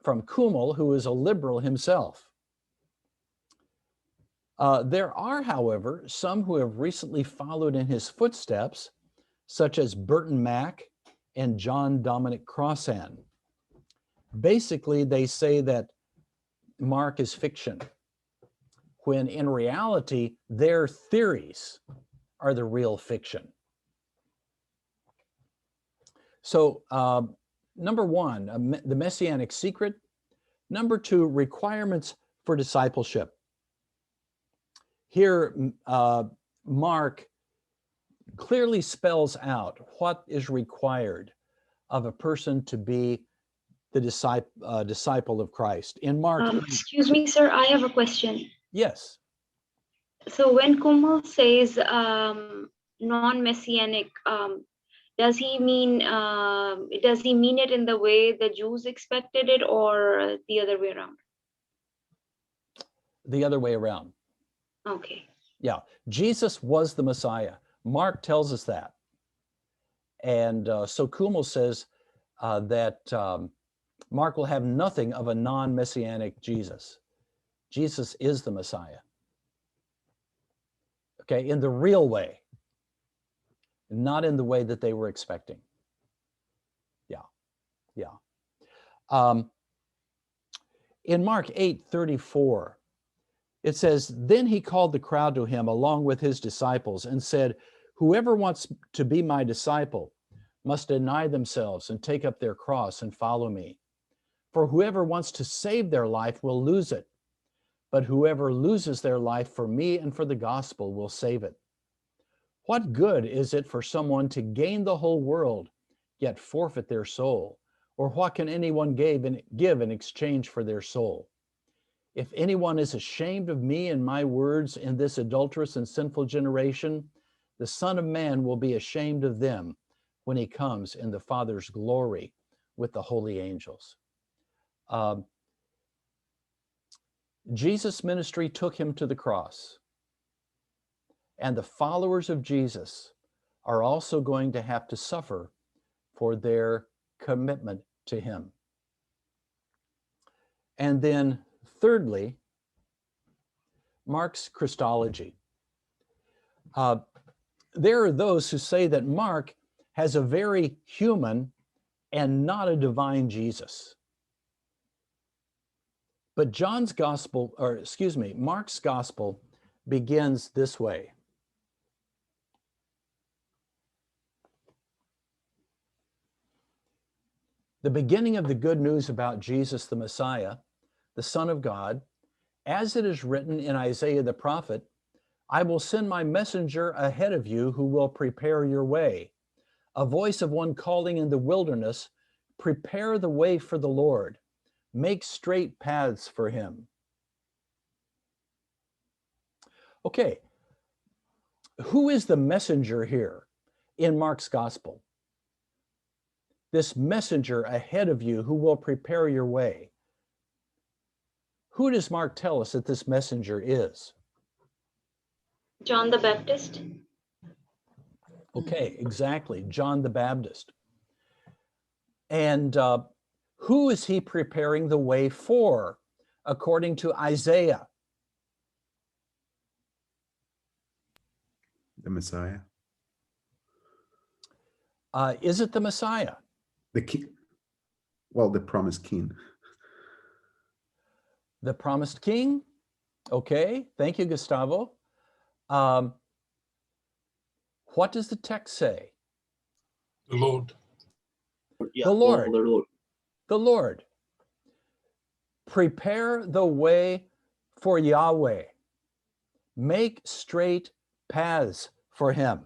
Kümmel, who is a liberal himself. There are, however, some who have recently followed in his footsteps, such as Burton Mack and John Dominic Crossan. Basically, they say that Mark is fiction, when in reality, their theories are the real fiction. So, number one, the Messianic Secret. Number two, requirements for discipleship. Here, Mark clearly spells out what is required of a person to be the disciple of Christ. In Mark, excuse me, sir, I have a question. Yes. So when Kümmel says non-messianic, does he mean it in the way the Jews expected it, or the other way around? The other way around. Okay. Yeah, Jesus was the Messiah. Mark tells us that. And so Kümmel says that Mark will have nothing of a non-messianic Jesus. Jesus is the Messiah. Okay, in the real way, not in the way that they were expecting. Yeah. In Mark 8:34, it says, "Then he called the crowd to him along with his disciples and said, 'Whoever wants to be my disciple must deny themselves and take up their cross and follow me. For whoever wants to save their life will lose it. But whoever loses their life for me and for the gospel will save it. What good is it for someone to gain the whole world, yet forfeit their soul? Or what can anyone give in exchange for their soul? If anyone is ashamed of me and my words in this adulterous and sinful generation, the Son of Man will be ashamed of them when he comes in the Father's glory with the holy angels.'" Jesus' ministry took him to the cross. And the followers of Jesus are also going to have to suffer for their commitment to him. And then thirdly, Mark's Christology. there are those who say that Mark has a very human and not a divine Jesus. But Mark's gospel begins this way. The beginning of the good news about Jesus the Messiah, the Son of God, as it is written in Isaiah the prophet, I will send my messenger ahead of you who will prepare your way. A voice of one calling in the wilderness, prepare the way for the Lord, make straight paths for him. Okay, who is the messenger here in Mark's gospel? This messenger ahead of you who will prepare your way. Who does Mark tell us that this messenger is? John the Baptist. Okay, exactly, John the Baptist. And who is he preparing the way for, according to Isaiah? The Messiah. Is it the Messiah? The king. Well, the promised king. The promised king? Okay, thank you, Gustavo. What does the text say? The Lord. The Lord. The Lord. Prepare the way for Yahweh. Make straight paths for him.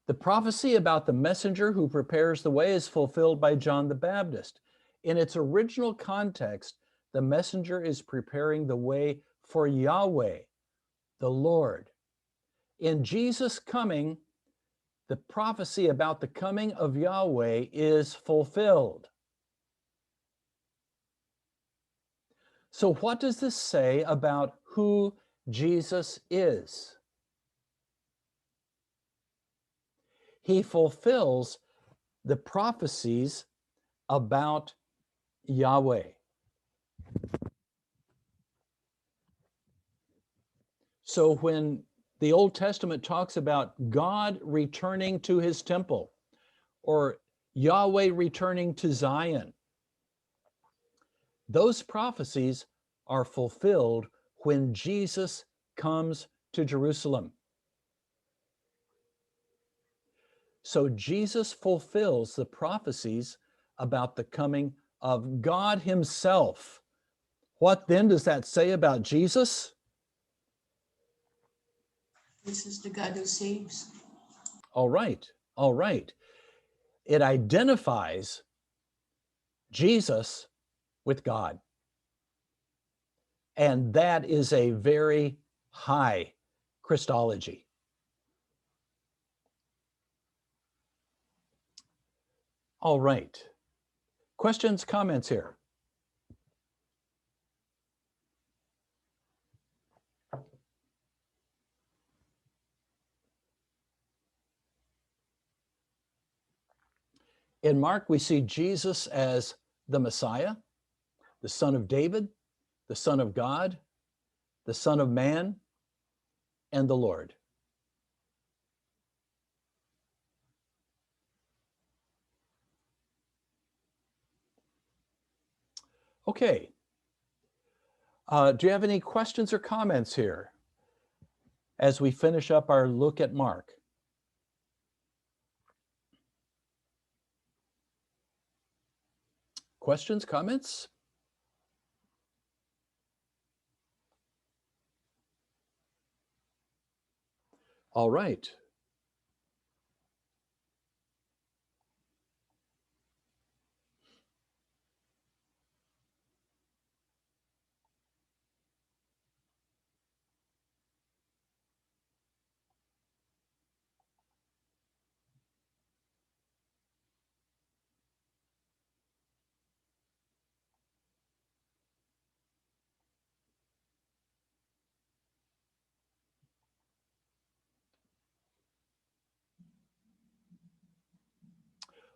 The prophecy about the messenger who prepares the way is fulfilled by John the Baptist. In its original context, the messenger is preparing the way for Yahweh, the Lord. In Jesus' coming, the prophecy about the coming of Yahweh is fulfilled. So what does this say about who Jesus is? He fulfills the prophecies about Yahweh. So when the Old Testament talks about God returning to his temple or Yahweh returning to Zion, those prophecies are fulfilled when Jesus comes to Jerusalem. So Jesus fulfills the prophecies about the coming of God himself. What then does that say about Jesus? This is the God who saves. All right, all right. It identifies Jesus with God. And that is a very high Christology. All right. Questions, comments here? In Mark, we see Jesus as the Messiah, the Son of David, the Son of God, the Son of Man, and the Lord. Okay. Do you have any questions or comments here as we finish up our look at Mark? Questions, comments? All right.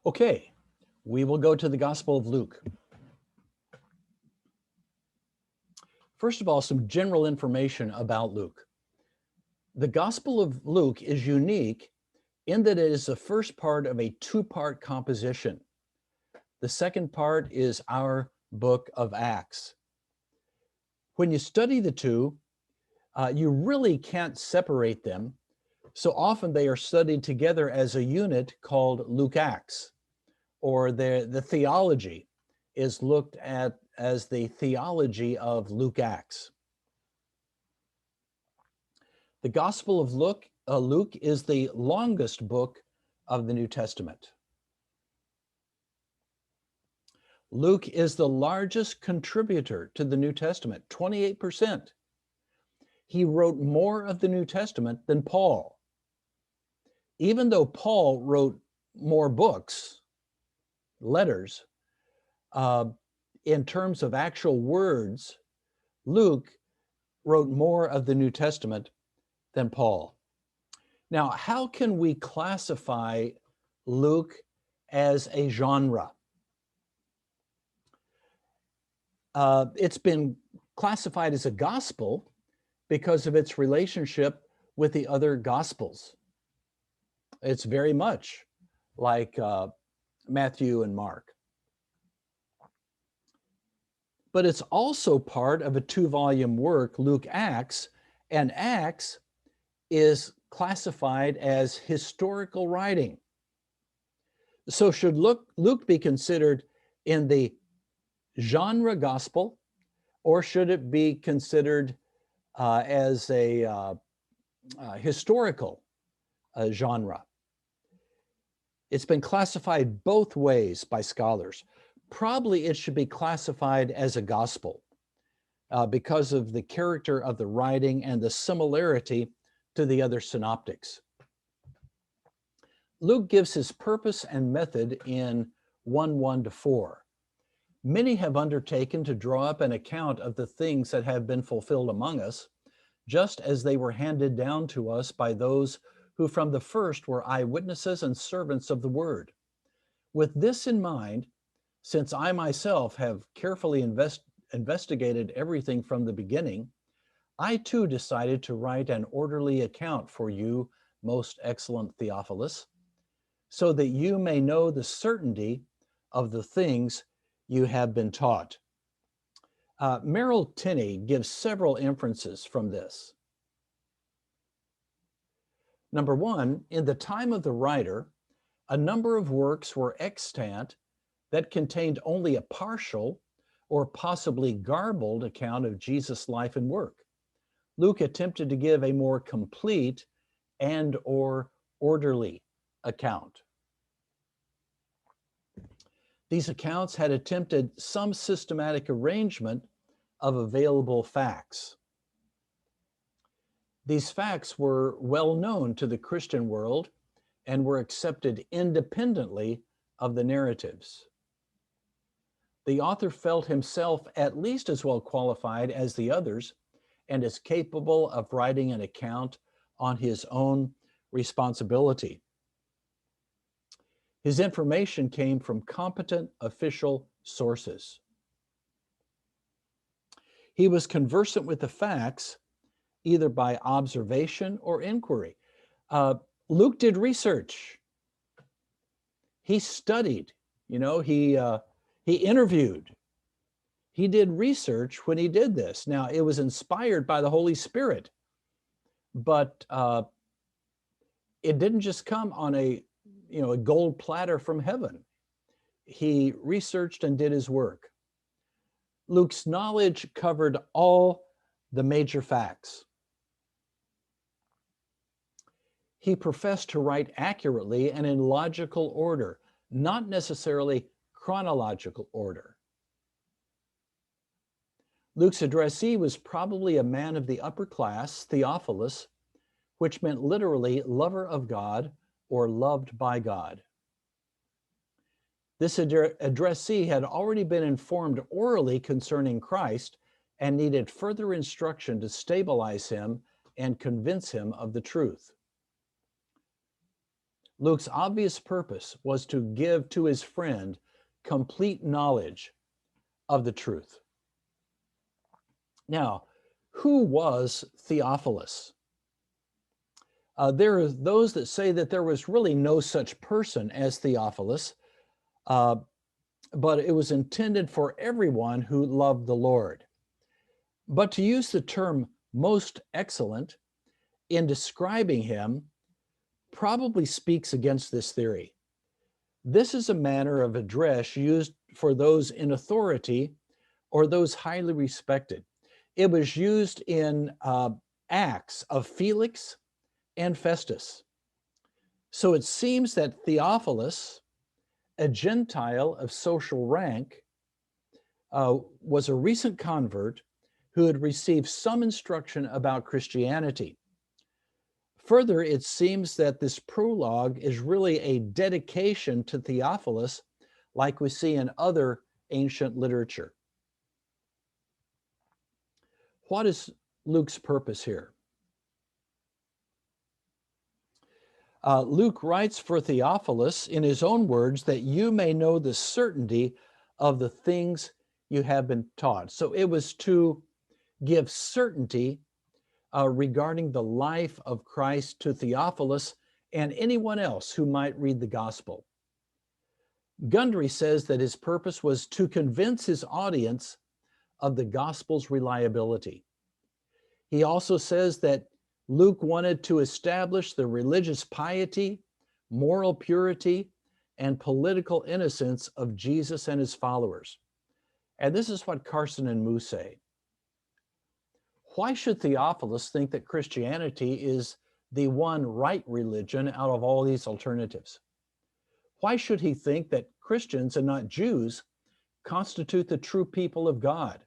Okay, we will go to the Gospel of Luke. First of all, some general information about Luke. The Gospel of Luke is unique in that it is the first part of a two-part composition. The second part is our book of Acts. When you study the two, you really can't separate them. So often they are studied together as a unit called Luke Acts, or the theology is looked at as the theology of Luke Acts. The Gospel of Luke is the longest book of the New Testament. Luke is the largest contributor to the New Testament, 28%. He wrote more of the New Testament than Paul. Even though Paul wrote more books, letters, in terms of actual words, Luke wrote more of the New Testament than Paul. Now, how can we classify Luke as a genre? It's been classified as a gospel because of its relationship with the other gospels. It's very much like Matthew and Mark. But it's also part of a two-volume work, Luke Acts, and Acts is classified as historical writing. So should Luke be considered in the genre gospel, or should it be considered as a historical genre? It's been classified both ways by scholars. Probably it should be classified as a gospel because of the character of the writing and the similarity to the other synoptics. Luke gives his purpose and method in 1:1-4. Many have undertaken to draw up an account of the things that have been fulfilled among us, just as they were handed down to us by those who from the first were eyewitnesses and servants of the word. With this in mind, since I myself have carefully investigated everything from the beginning, I too decided to write an orderly account for you, most excellent Theophilus, so that you may know the certainty of the things you have been taught. Merrill Tinney gives several inferences from this. Number one, in the time of the writer, a number of works were extant that contained only a partial or possibly garbled account of Jesus' life and work. Luke attempted to give a more complete and/or orderly account. These accounts had attempted some systematic arrangement of available facts. These facts were well known to the Christian world and were accepted independently of the narratives. The author felt himself at least as well qualified as the others and is capable of writing an account on his own responsibility. His information came from competent official sources. He was conversant with the facts either by observation or inquiry. Luke did research. He studied, he interviewed. He did research when he did this. Now, it was inspired by the Holy Spirit, but it didn't just come on a gold platter from heaven. He researched and did his work. Luke's knowledge covered all the major facts. He professed to write accurately and in logical order, not necessarily chronological order. Luke's addressee was probably a man of the upper class, Theophilus, which meant literally lover of God or loved by God. This addressee had already been informed orally concerning Christ and needed further instruction to stabilize him and convince him of the truth. Luke's obvious purpose was to give to his friend complete knowledge of the truth. Now, who was Theophilus? There are those that say that there was really no such person as Theophilus, but it was intended for everyone who loved the Lord. But to use the term most excellent in describing him probably speaks against this theory. This is a manner of address used for those in authority or those highly respected. It was used in Acts of Felix and Festus. So it seems that Theophilus, a Gentile of social rank, was a recent convert who had received some instruction about Christianity. Further, it seems that this prologue is really a dedication to Theophilus, like we see in other ancient literature. What is Luke's purpose here? Luke writes for Theophilus in his own words that you may know the certainty of the things you have been taught. So it was to give certainty regarding the life of Christ to Theophilus and anyone else who might read the gospel. Gundry says that his purpose was to convince his audience of the gospel's reliability. He also says that Luke wanted to establish the religious piety, moral purity, and political innocence of Jesus and his followers. And this is what Carson and Moo say. Why should Theophilus think that Christianity is the one right religion out of all these alternatives? Why should he think that Christians and not Jews constitute the true people of God,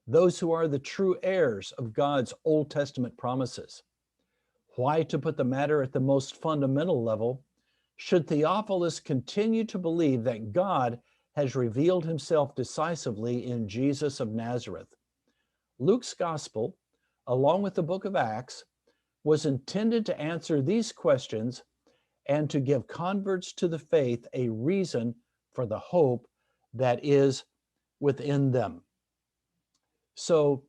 those who are the true heirs of God's Old Testament promises? Why, to put the matter at the most fundamental level, should Theophilus continue to believe that God has revealed himself decisively in Jesus of Nazareth? Luke's gospel, along with the book of Acts, was intended to answer these questions and to give converts to the faith a reason for the hope that is within them. So,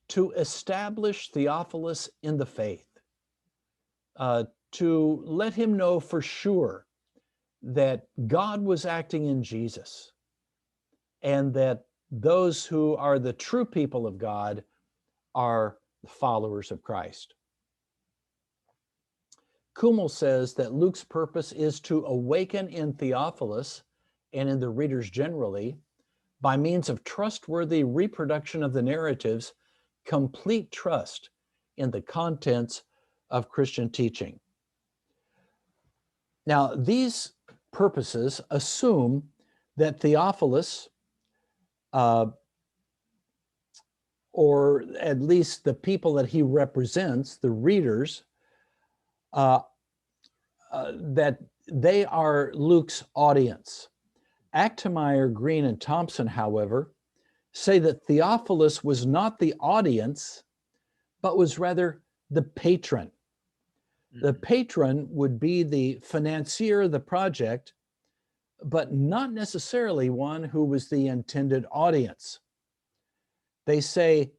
to establish Theophilus in the faith, to let him know for sure that God was acting in Jesus and that those who are the true people of God are the followers of Christ. Kümmel says that Luke's purpose is to awaken in Theophilus and in the readers generally, by means of trustworthy reproduction of the narratives, complete trust in the contents of Christian teaching. Now, these purposes assume that Theophilus, or at least the people that he represents, the readers, that they are Luke's audience. Achtemeyer, Green, and Thompson, however, say that Theophilus was not the audience, but was rather the patron. The patron would be the financier of the project, but not necessarily one who was the intended audience. They say,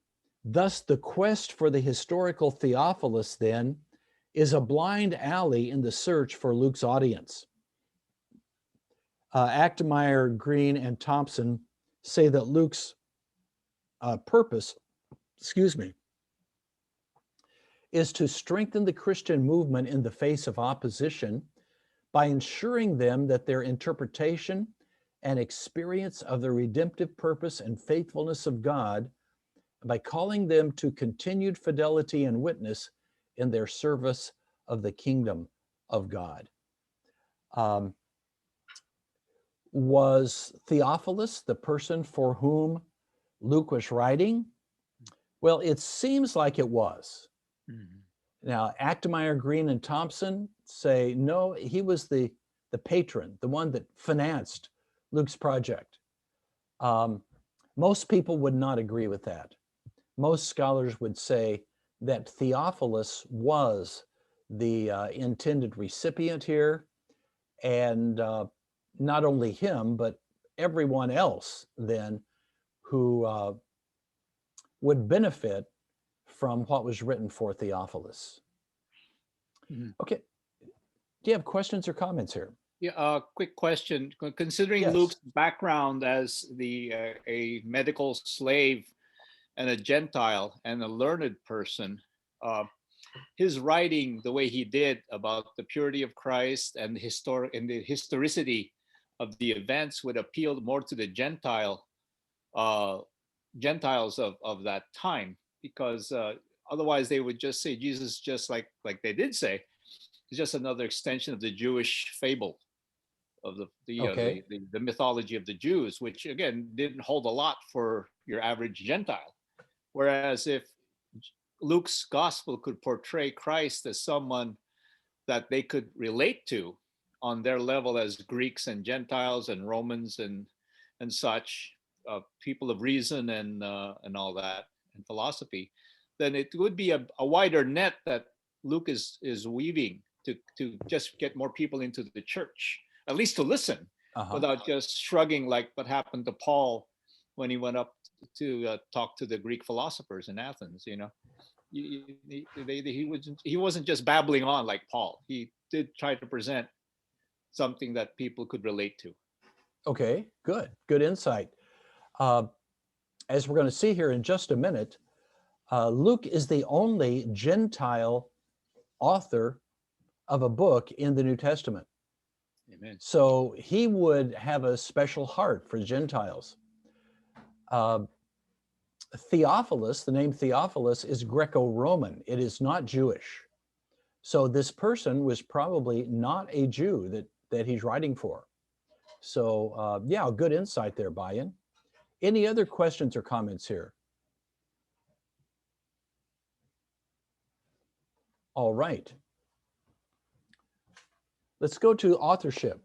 thus the quest for the historical Theophilus then is a blind alley in the search for Luke's audience. Achtemeyer, Green, and Thompson say that Luke's purpose, is to strengthen the Christian movement in the face of opposition by ensuring them that their interpretation and experience of the redemptive purpose and faithfulness of God, by calling them to continued fidelity and witness in their service of the kingdom of God. Was Theophilus the person for whom Luke was writing? Well, it seems like it was. Now, Achtemeyer, Green, and Thompson say, no, he was the patron, the one that financed Luke's project. Most people would not agree with that. Most scholars would say that Theophilus was the intended recipient here, and not only him, but everyone else then who would benefit from what was written for Theophilus. Mhm. Okay. Do you have questions or comments here? Yeah, quick question. Considering Yes. Luke's background as a medical slave and a Gentile and a learned person, his writing the way he did about the purity of Christ and the historicity of the events would appeal more to the Gentiles of that time, because otherwise they would just say Jesus, just like they did say, is just another extension of the Jewish fable of Okay. the mythology of the Jews, which again didn't hold a lot for your average Gentile. Whereas if Luke's gospel could portray Christ as someone that they could relate to on their level as Greeks and Gentiles and Romans and such, people of reason and all that, and philosophy, then it would be a wider net that Luke is weaving to just get more people into the church, at least to listen, without just shrugging like what happened to Paul when he went up to talk to the Greek philosophers in Athens. You know, he wasn't just babbling on like Paul. He did try to present something that people could relate to. Okay, good insight. As we're going to see here in just a minute, Luke is the only Gentile author of a book in the New Testament. Amen. So he would have a special heart for Gentiles. Theophilus, the name Theophilus, is Greco-Roman. It is not Jewish. So this person was probably not a Jew that he's writing for. So yeah, good insight there, Bayan. Any other questions or comments here? All right. Let's go to authorship.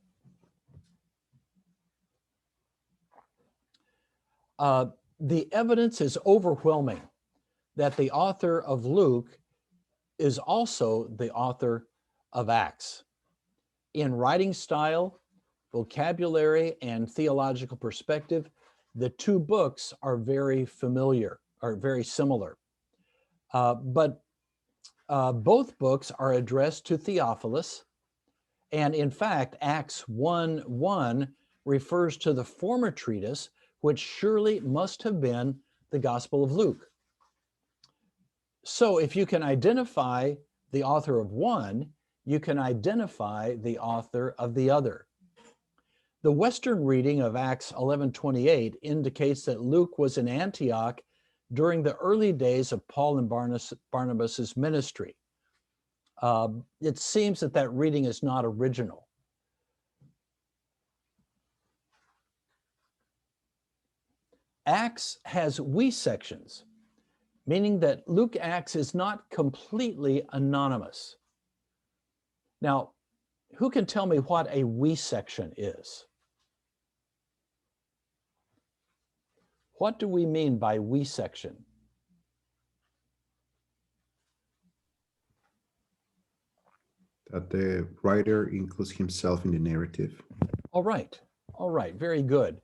The evidence is overwhelming that the author of Luke is also the author of Acts. In writing style, vocabulary, and theological perspective, the two books are very familiar, are very similar. But both books are addressed to Theophilus. And in fact, Acts 1:1 refers to the former treatise, which surely must have been the Gospel of Luke. So if you can identify the author of one, you can identify the author of the other. The Western reading of Acts 11:28 indicates that Luke was in Antioch during the early days of Paul and Barnabas's ministry. It seems that reading is not original. Acts has we sections, meaning that Luke Acts is not completely anonymous. Now, who can tell me what a we section is? What do we mean by we section? That the writer includes himself in the narrative. All right, very good.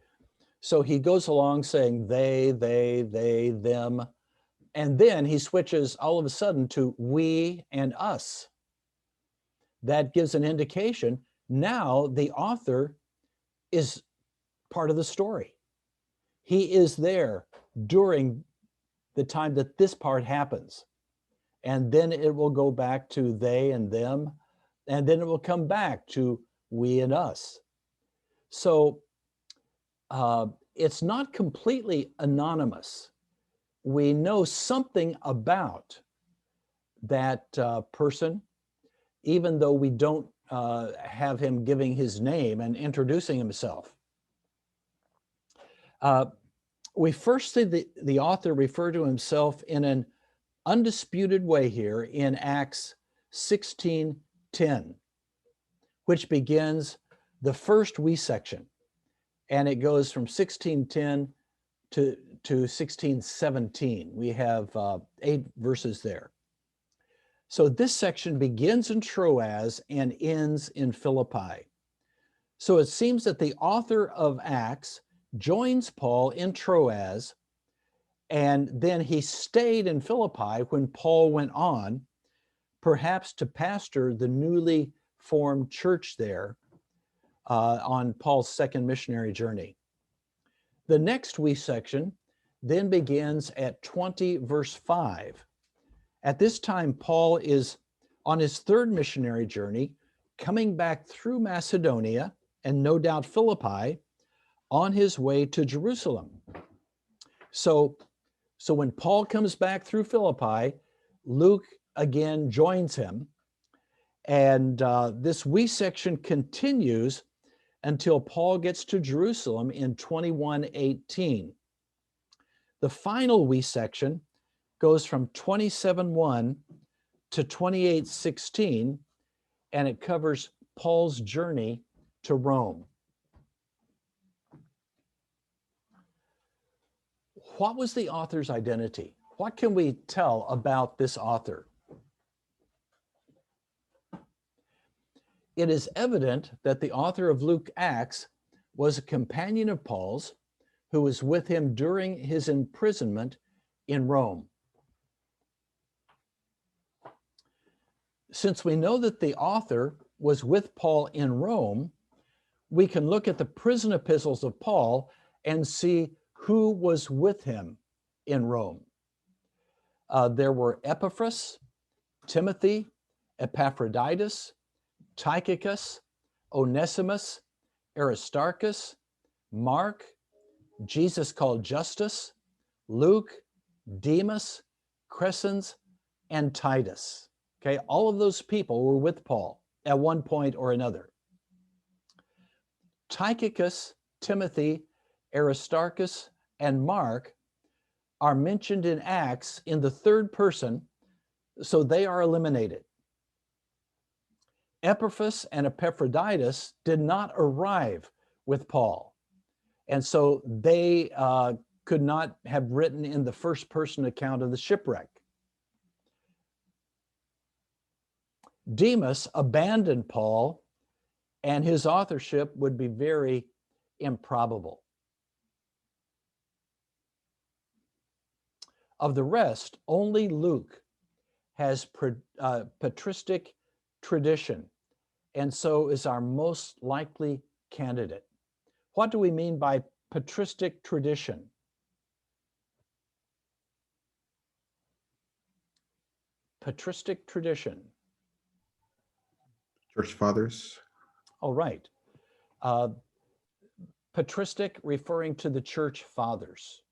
So he goes along saying they, them, and then he switches all of a sudden to we and us. That gives an indication now the author is part of the story. He is there during the time that this part happens. And then it will go back to they and them, and then it will come back to we and us. So it's not completely anonymous. We know something about that person, even though we don't have him giving his name and introducing himself. We first see the author refer to himself in an undisputed way here in Acts 16:10, which begins the first we section, and it goes from 16:10 to 16:17. We have 8 verses there. So this section begins in Troas and ends in Philippi. So it seems that the author of Acts joins Paul in Troas And then he stayed in Philippi when Paul went on, perhaps to pastor the newly formed church there on Paul's second missionary journey. The next we section then begins at 20 verse 5. At this time, Paul is on his third missionary journey, coming back through Macedonia and no doubt Philippi, on his way to Jerusalem. So when Paul comes back through Philippi, Luke again joins him. And this we section continues until Paul gets to Jerusalem in 21:18. The final we section goes from 27:1 to 28:16, and it covers Paul's journey to Rome. What was the author's identity? What can we tell about this author? It is evident that the author of Luke Acts was a companion of Paul's who was with him during his imprisonment in Rome. Since we know that the author was with Paul in Rome, we can look at the prison epistles of Paul and see who was with him in Rome. There were Epaphras, Timothy, Epaphroditus, Tychicus, Onesimus, Aristarchus, Mark, Jesus called Justus, Luke, Demas, Crescens, and Titus. Okay, all of those people were with Paul at one point or another. Tychicus, Timothy, Aristarchus, and Mark are mentioned in Acts in the third person, so they are eliminated. Epaphras and Epaphroditus did not arrive with Paul, and so they could not have written in the first person account of the shipwreck. Demas abandoned Paul, and his authorship would be very improbable. Of the rest, only Luke has patristic tradition, and so is our most likely candidate. What do we mean by patristic tradition? Patristic tradition. Church fathers. All right. Patristic referring to the church fathers.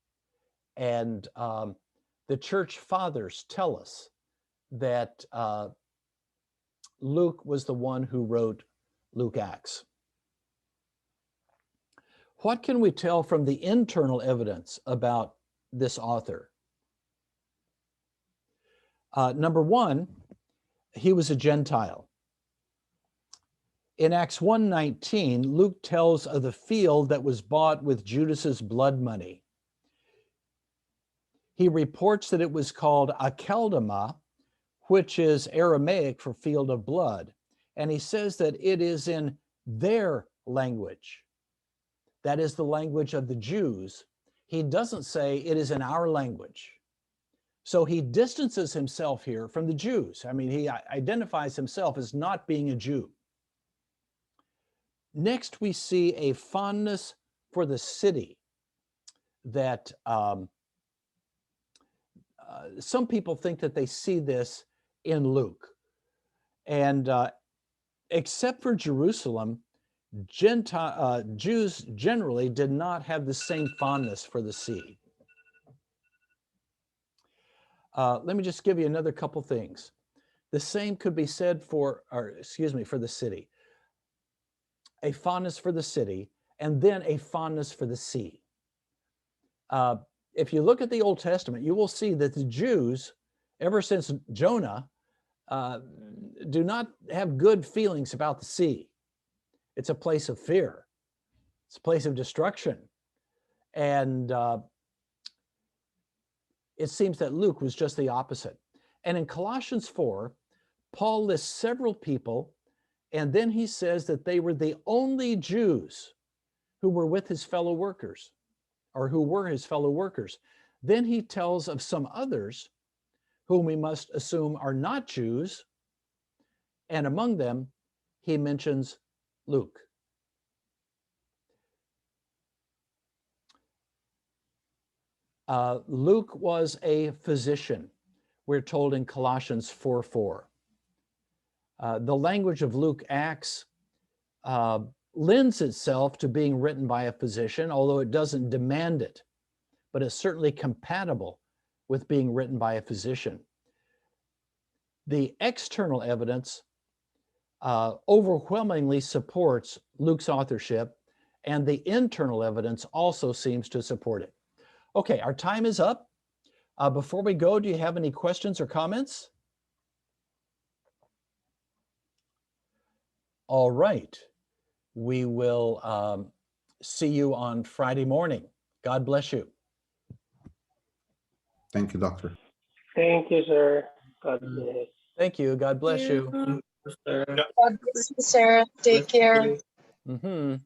And the church fathers tell us that Luke was the one who wrote Luke Acts. What can we tell from the internal evidence about this author? Number one, he was a Gentile. In Acts 1:19, Luke tells of the field that was bought with Judas's blood money. He reports that it was called Akeldama, which is Aramaic for field of blood. And he says that it is in their language. That is the language of the Jews. He doesn't say it is in our language. So he distances himself here from the Jews. I mean, he identifies himself as not being a Jew. Next, we see a fondness for the city that some people think that they see this in Luke. And except for Jerusalem, Jews generally did not have the same fondness for the sea. Let me just give you another couple things. The same could be said for the city. A fondness for the city, and then a fondness for the sea. If you look at the Old Testament, you will see that the Jews, ever since Jonah, do not have good feelings about the sea. It's a place of fear. It's a place of destruction. And it seems that Luke was just the opposite. And in Colossians 4, Paul lists several people, and then he says that they were the only Jews who were with his fellow workers, or who were his fellow workers. Then he tells of some others whom we must assume are not Jews, and among them, he mentions Luke. Luke was a physician, we're told in Colossians 4:4. The language of Luke Acts lends itself to being written by a physician, although it doesn't demand it, but it's certainly compatible with being written by a physician. The external evidence overwhelmingly supports Luke's authorship, and the internal evidence also seems to support it. Okay, our time is up. Before we go, do you have any questions or comments? All right. We will see you on Friday morning. God bless you. Thank you, Doctor. Thank you, sir. God bless. Thank you. God bless you. Sir. God bless you, sir. Take care. Mm-hmm.